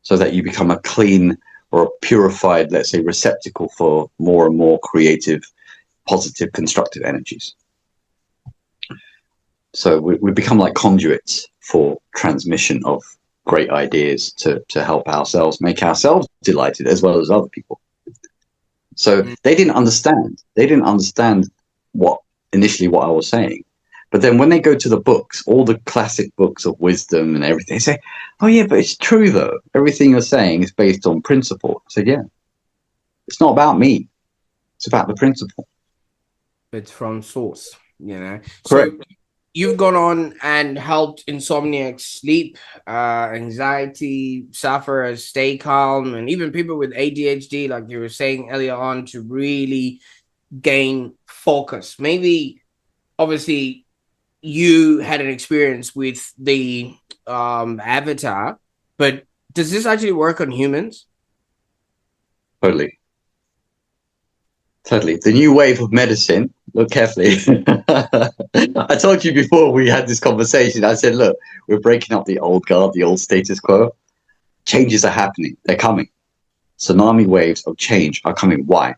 so that you become a clean or a purified, let's say, receptacle for more and more creative, positive, constructive energies. So we become like conduits for transmission of great ideas to help ourselves, make ourselves delighted as well as other people. So Mm. they didn't understand. They didn't understand what initially what I was saying. But then when they go to the books, all the classic books of wisdom and everything, they say, "Oh yeah, but it's true though. Everything you're saying is based on principle." I said, "Yeah, it's not about me. It's about the principle." It's from source, you know. Correct. So you've gone on and helped insomniacs sleep, anxiety sufferers stay calm, and even people with ADHD, like you were saying earlier on, to really gain focus. Maybe, obviously, you had an experience with the avatar, but does this actually work on humans? Totally. Totally. The new wave of medicine, look carefully. I told you before we had this conversation, I said, look, we're breaking up the old guard, the old status quo. Changes are happening. They're coming. Tsunami waves of change are coming. Why?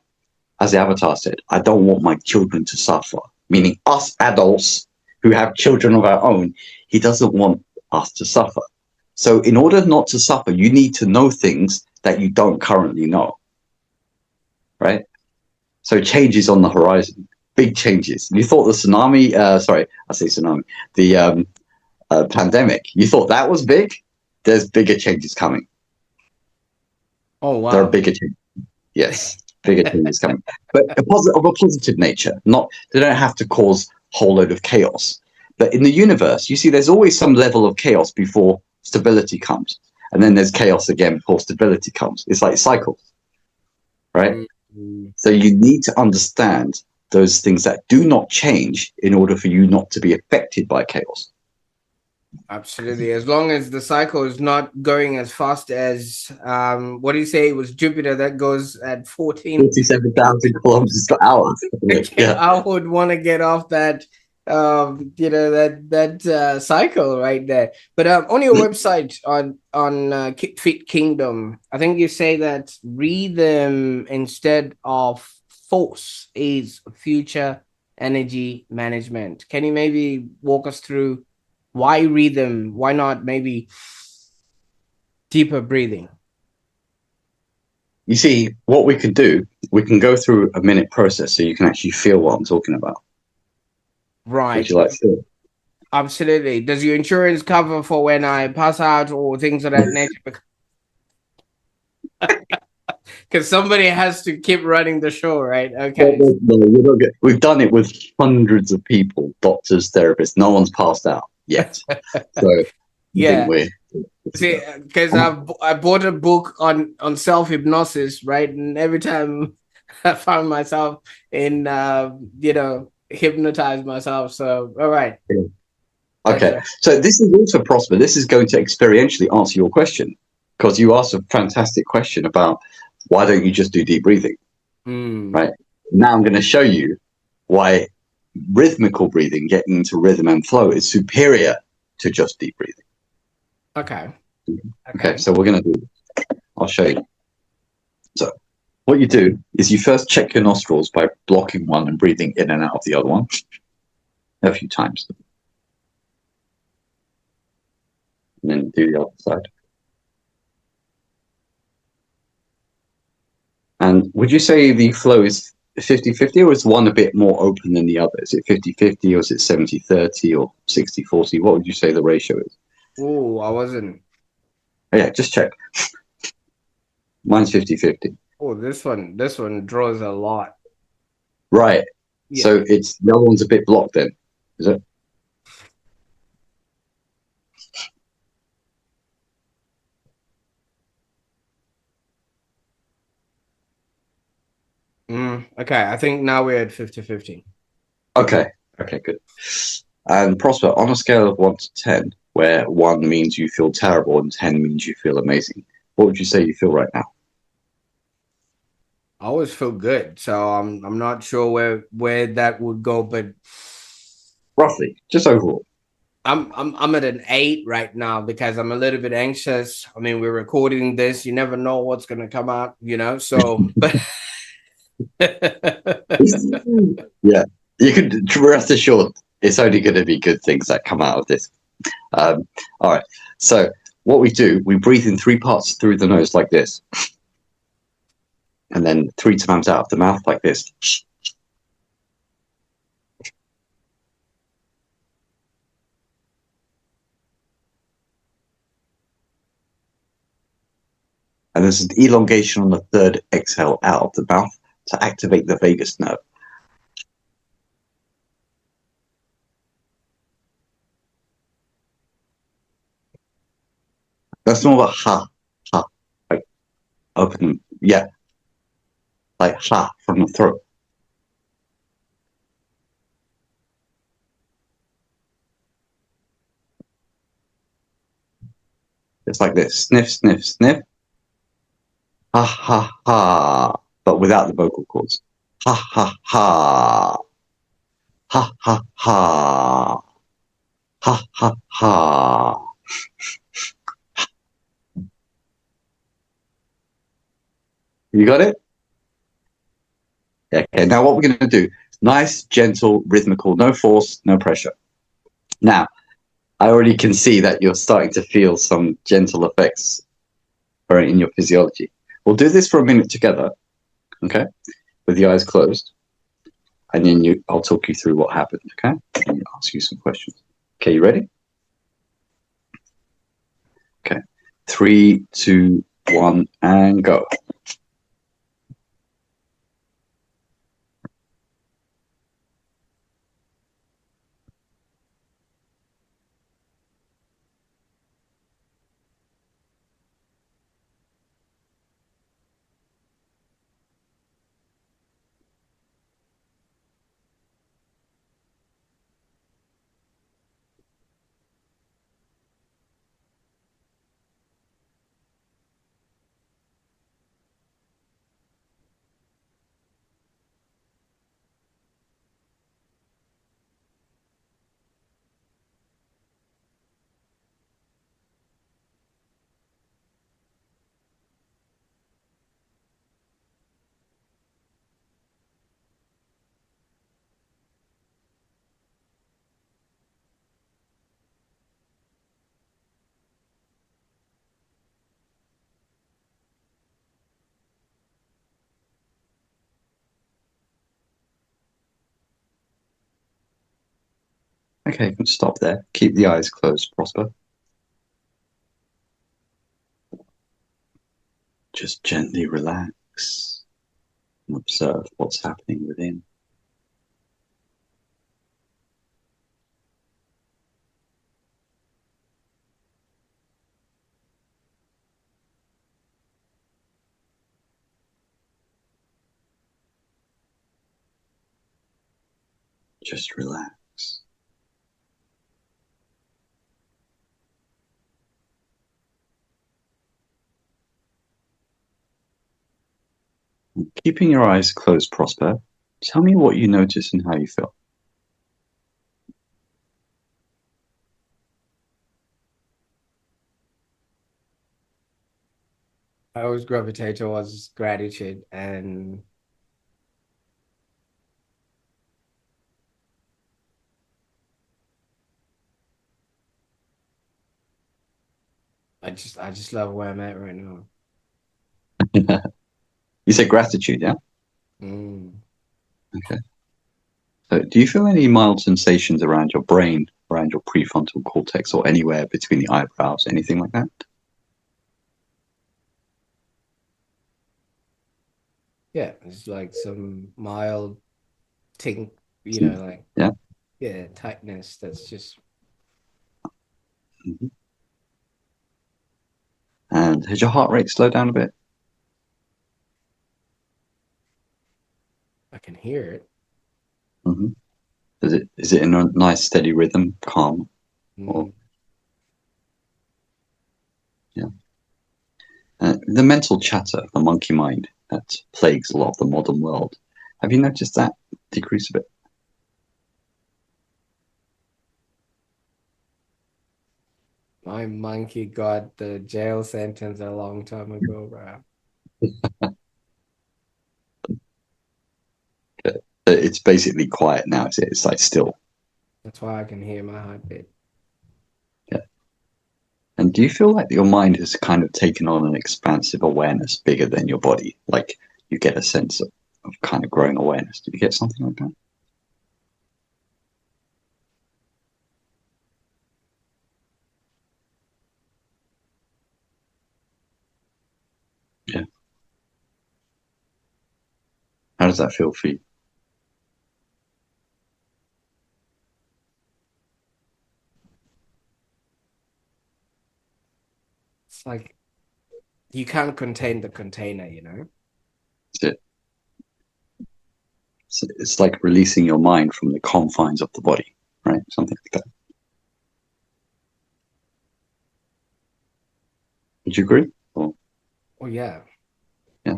As the avatar said, I don't want my children to suffer, meaning us adults who have children of our own, he doesn't want us to suffer. So in order not to suffer, you need to know things that you don't currently know, right? So changes on the horizon, big changes. You thought the tsunami, sorry, I say tsunami, the pandemic, you thought that was big? There's bigger changes coming. Oh, There are wow. bigger changes. Yes, bigger changes coming, but of a positive nature. Not they don't have to cause a whole load of chaos. But in the universe, you see, there's always some level of chaos before stability comes, and then there's chaos again before stability comes. It's like cycles, right? Mm. So you need to understand those things that do not change in order for you not to be affected by chaos. Absolutely. As long as the cycle is not going as fast as what do you say it was Jupiter that goes at 14. 47,000 kilometers per hour. Yeah. I would want to get off that cycle right there. But on your website on Fit Kingdom, I think you say that rhythm instead of force is future energy management. Can you maybe walk us through why rhythm? Why not maybe deeper breathing? You see, what we can do, we can go through a minute process so you can actually feel what I'm talking about. Would Right. you like to feel? Absolutely. Does your insurance cover for when I pass out or things of that nature? Because somebody has to keep running the show, right? No, Okay. no, no, you're not good. We've done it with hundreds of people, doctors, therapists. No one's passed out yet. So I think Yeah. we're. See, because I bought a book on self hypnosis, right? And every time I found myself in hypnotize myself. So all right, Okay, gotcha. so this is also Prosper. This is going to experientially answer your question because you asked a fantastic question about why don't you just do deep breathing, Mm, right? Now I'm going to show you why rhythmical breathing, getting into rhythm and flow, is superior to just deep breathing. okay. Okay, Okay. so we're going to do. I'll show you. So what you do is you first check your nostrils by blocking one and breathing in and out of the other one a few times, and then do the other side. And would you say the flow is 50-50, or is one a bit more open than the other? Is it 50-50, or is it 70-30, or 60-40? What would you say the ratio is? Oh, I wasn't. Oh, yeah, just check. Mine's 50-50. Oh, this one draws a lot. Right. Yeah. So it's the other one's a bit blocked then, is it? Okay. I think now we're at 50-50. Okay. Okay, good. And Prosper, on a scale of 1 to 10, where 1 means you feel terrible and 10 means you feel amazing, what would you say you feel right now? I always feel good, so I'm not sure where that would go, but Roughly, just overall. I'm at an 8 right now because I'm a little bit anxious. I mean, we're recording this. You never know what's gonna come out, you know. So, but Yeah, you could rest assured it's only going to be good things that come out of this. All right. So what we do, we breathe in 3 parts through the nose like this, and then 3 times out of the mouth like this. And there's an elongation on the third exhale out of the mouth to activate the vagus nerve. That's more like ha, ha, like open, yeah, like ha from the throat. It's like this: sniff, sniff, sniff, ha, ha, ha, but without the vocal cords. Ha, ha, ha, ha, ha, ha, ha, ha, ha. You got it? Okay, now what we're going to do, nice, gentle, rhythmical, no force, no pressure. Now, I already can see that you're starting to feel some gentle effects in your physiology. We'll do this for a minute together, okay, with the eyes closed, and then I'll talk you through what happened, okay, and ask you some questions. Okay, you ready? Okay, 3, 2, 1, and go. Okay, you can stop there. Keep the eyes closed, Prosper. Just gently relax and observe what's happening within. Just relax. Keeping your eyes closed, Prosper, tell me what you notice and how you feel. I always gravitate towards gratitude, and I just love where I'm at right now. You said gratitude, yeah? Mm. Okay. So do you feel any mild sensations around your brain, around your prefrontal cortex, or anywhere between the eyebrows, anything like that? Yeah, it's like some mild tink, you know, like Yeah. yeah, tightness. That's just Hmm. And has your heart rate slowed down a bit? I can hear it. Hmm. Is it in a nice steady rhythm, calm, or Mm. yeah? The mental chatter, the monkey mind that plagues a lot of the modern world. Have you noticed that decrease a bit? My monkey got the jail sentence a long time ago, bro. It's basically quiet now. It's like still. That's why I can hear my heartbeat. Yeah. And do you feel like your mind has kind of taken on an expansive awareness bigger than your body? Like you get a sense of kind of growing awareness. Do you get something like that? Yeah. How does that feel for you? It's like you can't contain the container, you know? Is it, it's like releasing your mind from the confines of the body, right? Something like that. Would you agree? Or, Oh, yeah. yeah.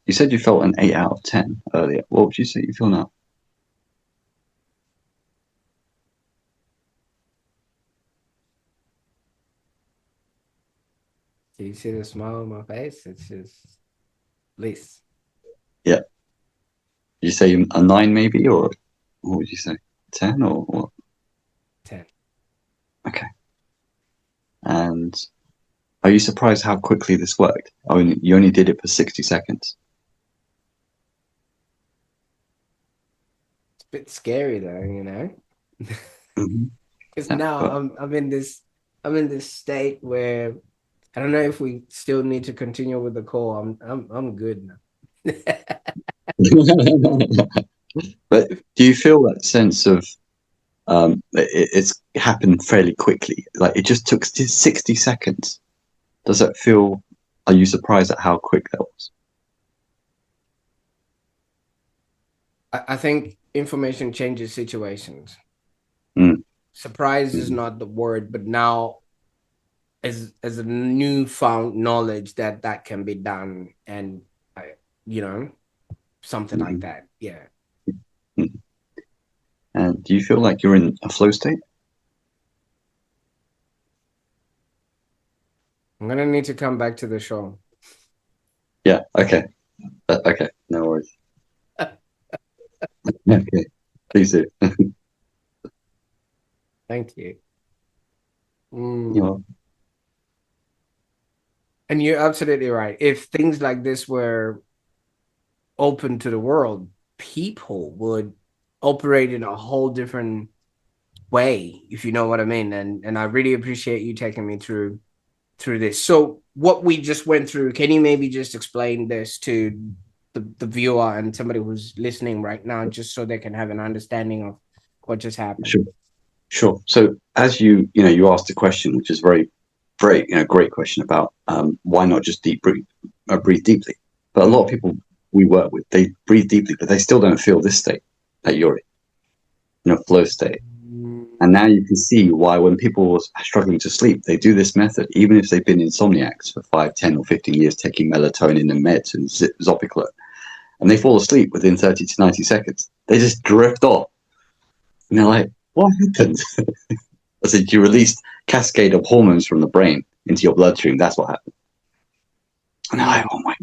You said you felt an 8 out of 10 earlier. What would you say you feel now? Do you see the smile on my face? It's just bliss. Yeah. Did you say a 9 maybe, or what would you say? 10 or what? 10. Okay. And are you surprised how quickly this worked? I mean, you only did it for 60 seconds. It's a bit scary though, you know? Mm-hmm. Because Yeah, now but I'm in this state where I don't know if we still need to continue with the call. I'm good now. but do you feel that sense of it's happened fairly quickly? Like it just took 60 seconds. Does that feel? Are you surprised at how quick that was? I think information changes situations. Mm, Surprise is mm, not the word, but now as a newfound knowledge that that can be done, and you know something like mm, that. Yeah, mm. And do you feel like you're in a flow state? I'm gonna need to come back to the show. Yeah. Okay. Okay. No worries. Okay. Please do. Thank you. You Mm. know, And you're absolutely right. If things like this were open to the world, people would operate in a whole different way, if you know what I mean. And I really appreciate you taking me through this. So what we just went through, can you maybe just explain this to the viewer and somebody who's listening right now, just so they can have an understanding of what just happened? sure. Sure. So as you asked a question, which is very, very, great question about why not just deep breathe, breathe deeply. But a lot of Mm. people we work with, they breathe deeply, but they still don't feel this state that you're in, flow state. And now you can see why when people are struggling to sleep, they do this method, even if they've been insomniacs for 5, 10, or 15 years, taking melatonin and meds and Zopiclone, and they fall asleep within 30 to 90 seconds. They just drift off. And they're like, what happened? I said, you released cascade of hormones from the brain into your bloodstream. That's what happened. And they're like, Mm. oh my.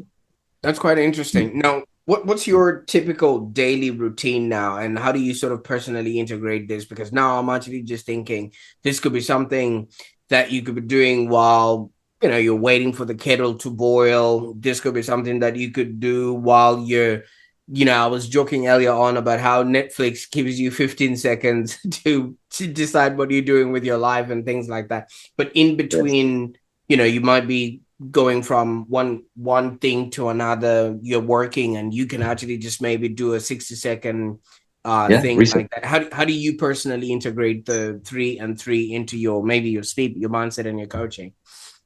That's quite interesting. Now, what's your typical daily routine now, and how do you sort of personally integrate this? Because now I'm actually just thinking this could be something that you could be doing while you're waiting for the kettle to boil. This could be something that you could do while I was joking earlier on about how Netflix gives you 15 seconds to decide what you're doing with your life and things like that. But in Yes. between, you might be going from one thing to another. You're working and you can actually just maybe do a 60-second Yeah. thing Research. like that. How do you personally integrate the 3 and 3 into your sleep, your mindset, and your coaching?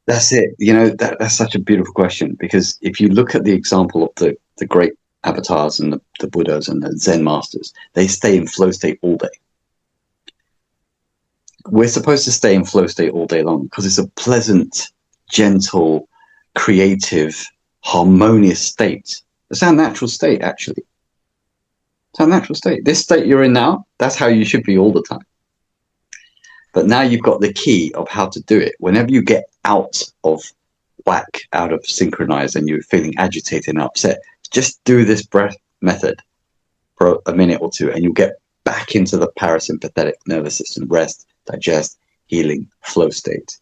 That's it. That's such a beautiful question because if you look at the example of the great avatars and the Buddhas and the Zen masters, they stay in flow state all day. We're supposed to stay in flow state all day long because it's a pleasant, gentle, creative, harmonious state. It's our natural state, actually. It's our natural state. This state you're in now, that's how you should be all the time. But now you've got the key of how to do it. Whenever you get out of whack, out of synchronized, and you're feeling agitated and upset, just do this breath method for a minute or two, and you'll get back into the parasympathetic nervous system, rest, digest, healing, flow state.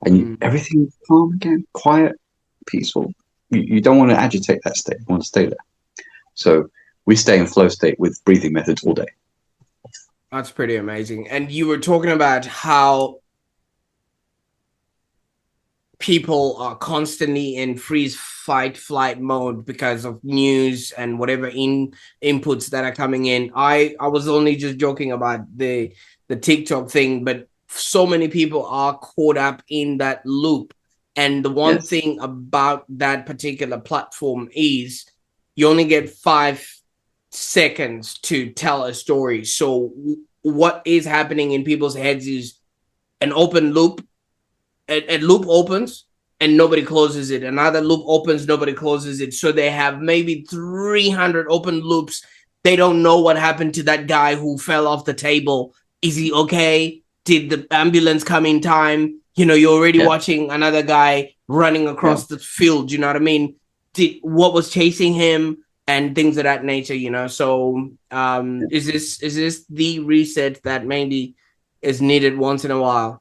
And everything is calm again, quiet, peaceful. You don't want to agitate that state. You want to stay there. So we stay in flow state with breathing methods all day. That's pretty amazing. And you were talking about how people are constantly in freeze, fight, flight mode because of news and whatever inputs that are coming in. I was only just joking about the TikTok thing, but so many people are caught up in that loop. And the one thing about that particular platform is you only get 5 seconds to tell a story. So what is happening in people's heads is an open loop. A loop opens and nobody closes it. Another loop opens, nobody closes it. So they have maybe 300 open loops. They don't know what happened to that guy who fell off the table. Is he okay? Did the ambulance come in time? You're already watching another guy running across the field. You know what I mean? What was chasing him and things of that nature, So is this the reset that maybe is needed once in a while?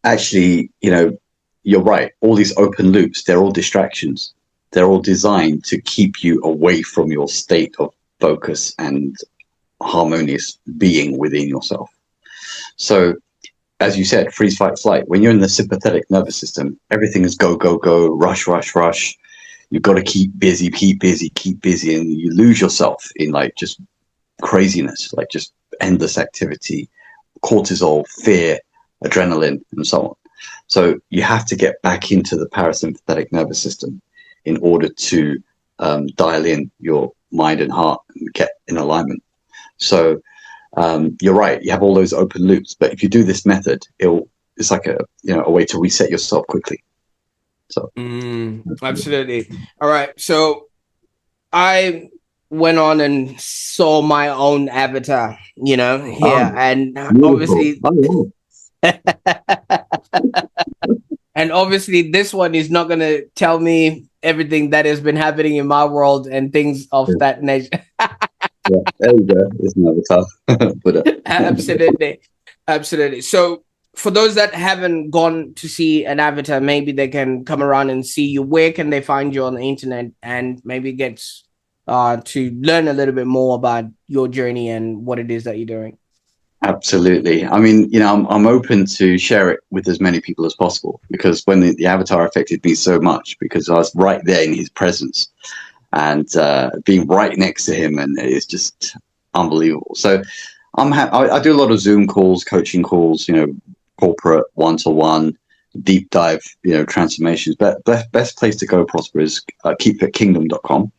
Actually, you're right. All these open loops, they're all distractions. They're all designed to keep you away from your state of focus and harmonious being within yourself. So, as you said, freeze, fight, flight. When you're in the sympathetic nervous system, everything is go, go, go, rush, rush, rush. You've got to keep busy, and you lose yourself in like just craziness, like just endless activity, cortisol, fear, adrenaline, and so on. So you have to get back into the parasympathetic nervous system in order to dial in your mind and heart and get in alignment. So you're right. You have all those open loops, but if you do this method, it's like a way to reset yourself quickly. So absolutely. All right. So I went on and saw my own avatar, and obviously and obviously this one is not going to tell me everything that has been happening in my world and things of that nature. There you go. It's an avatar. Absolutely. So for those that haven't gone to see an avatar, maybe they can come around and see you. Where can they find you on the internet and maybe get to learn a little bit more about your journey and what it is that you're doing? Absolutely. I mean, I'm open to share it with as many people as possible, because when the avatar affected me so much, because I was right there in his presence and being right next to him, and it's just unbelievable. So I do a lot of Zoom calls, coaching calls, corporate, one-to-one, deep dive, transformations. But best place to go, Prosper, is keepfitkingdom.com.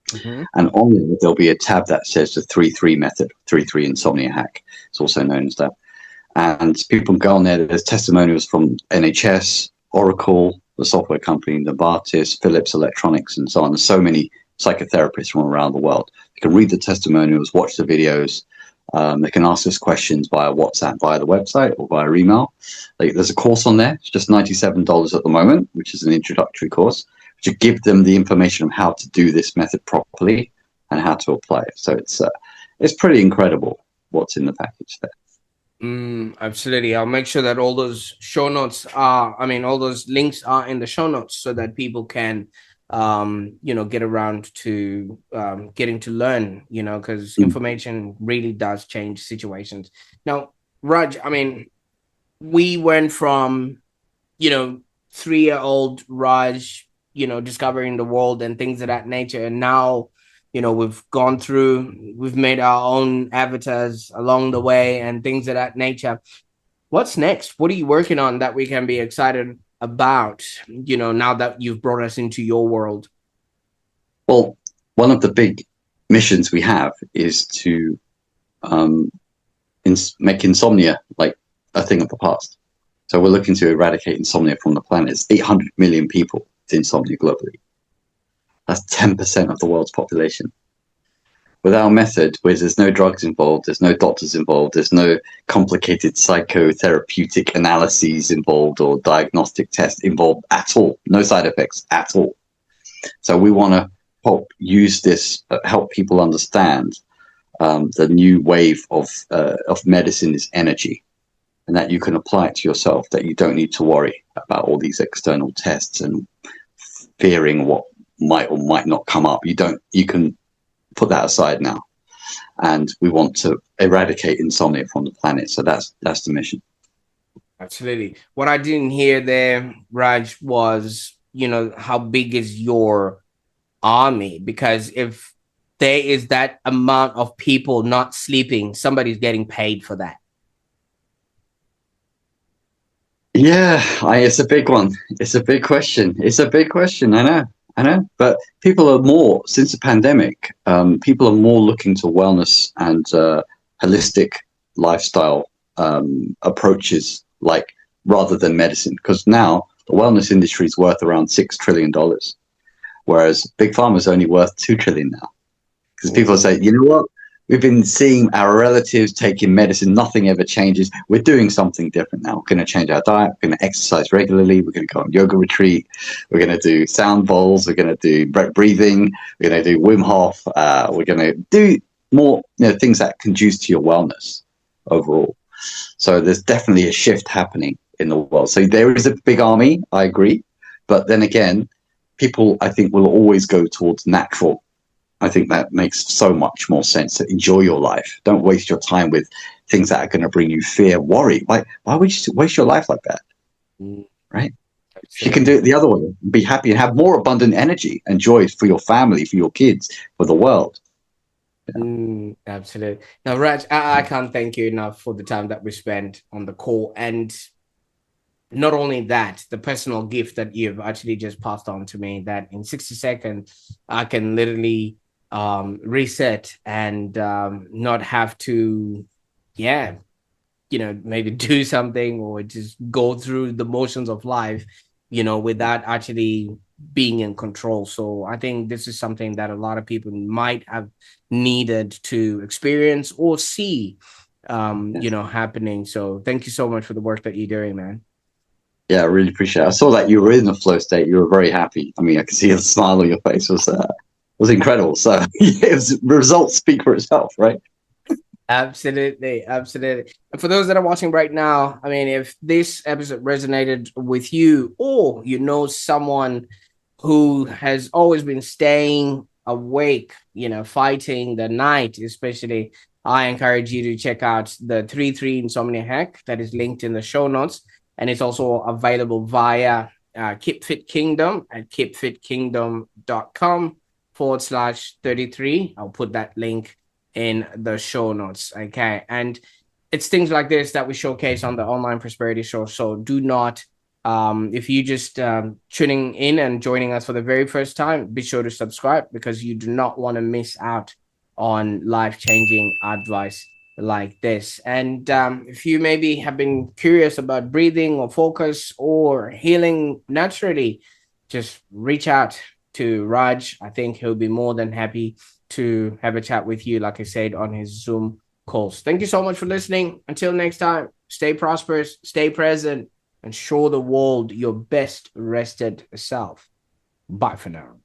Mm-hmm. And on there, there'll be a tab that says the 3-3 method, 3-3 insomnia hack. It's also known as that. And people can go on there. There's testimonials from NHS, Oracle, the software company, Novartis, Philips Electronics, and so on. There's so many psychotherapists from around the world. You can read the testimonials, watch the videos. They can ask us questions via WhatsApp, via the website, or via email. There's a course on there. It's just $97 at the moment, which is an introductory course, to give them the information on how to do this method properly and how to apply it. So it's pretty incredible what's in the package there. Absolutely. I'll make sure that all those all those links are in the show notes so that people can, get around to getting to learn, because information really does change situations. Now, Raj, we went from, 3-year-old Raj, discovering the world and things of that nature. And now, we've made our own avatars along the way and things of that nature. What's next? What are you working on that we can be excited about, now that you've brought us into your world? Well, one of the big missions we have is to um, make insomnia like a thing of the past. So we're looking to eradicate insomnia from the planet. It's 800 million people with insomnia globally. That's 10% of the world's population. With our method, where there's no drugs involved, there's no doctors involved, there's no complicated psychotherapeutic analyses involved or diagnostic tests involved at all, no side effects at all. So we want to use this, help people understand the new wave of medicine is energy, and that you can apply it to yourself. That you don't need to worry about all these external tests and fearing what might or might not come up. You can put that aside now, and we want to eradicate insomnia from the planet. So that's the mission. Absolutely. What I didn't hear there, Raj, was, how big is your army? Because if there is that amount of people not sleeping, somebody's getting paid for that. Yeah, it's a big one. It's a big question. It's a big question. I know. But people are more, since the pandemic, people are more looking to wellness and holistic lifestyle approaches, like rather than medicine. Because now the wellness industry is worth around $6 trillion, whereas big pharma is only worth $2 trillion now. Because people say, you know what? We've been seeing our relatives taking medicine. Nothing ever changes. We're doing something different now. We're going to change our diet. We're going to exercise regularly. We're going to go on yoga retreat. We're going to do sound bowls. We're going to do breathing. We're going to do Wim Hof. We're going to do more things that conduce to your wellness overall. So there's definitely a shift happening in the world. So there is a big army. I agree. But then again, people, I think, will always go towards natural. I think that makes so much more sense. To enjoy your life. Don't waste your time with things that are going to bring you fear, worry. Why would you waste your life like that? Right? If you can do it the other way, be happy and have more abundant energy and joy for your family, for your kids, for the world. Absolutely. Now, Raj, I can't thank you enough for the time that we spent on the call. And not only that, the personal gift that you've actually just passed on to me, that in 60 seconds, I can literally reset and not have to, maybe do something or just go through the motions of life, without actually being in control. So I think this is something that a lot of people might have needed to experience or see, happening. So thank you so much for the work that you're doing, man. Yeah, I really appreciate it. I saw that you were in the flow state. You were very happy. I mean, I could see the smile on your face was incredible. So results speak for itself, right? Absolutely. Absolutely. And for those that are watching right now, I mean, if this episode resonated with you, or someone who has always been staying awake, fighting the night, especially, I encourage you to check out the 3-3 insomnia hack that is linked in the show notes. And it's also available via Keep Fit Kingdom at keepfitkingdom.com/33. I'll put that link in the show notes. Okay. And it's things like this that we showcase on the Online Prosperity Show. So do not, if you just tuning in and joining us for the very first time, be sure to subscribe, because you do not want to miss out on life-changing advice like this. And if you maybe have been curious about breathing or focus or healing naturally, just reach out to Raj. I think he'll be more than happy to have a chat with you, like I said, on his Zoom calls. Thank you so much for listening. Until next time, stay prosperous, stay present, and show the world your best rested self. Bye for now.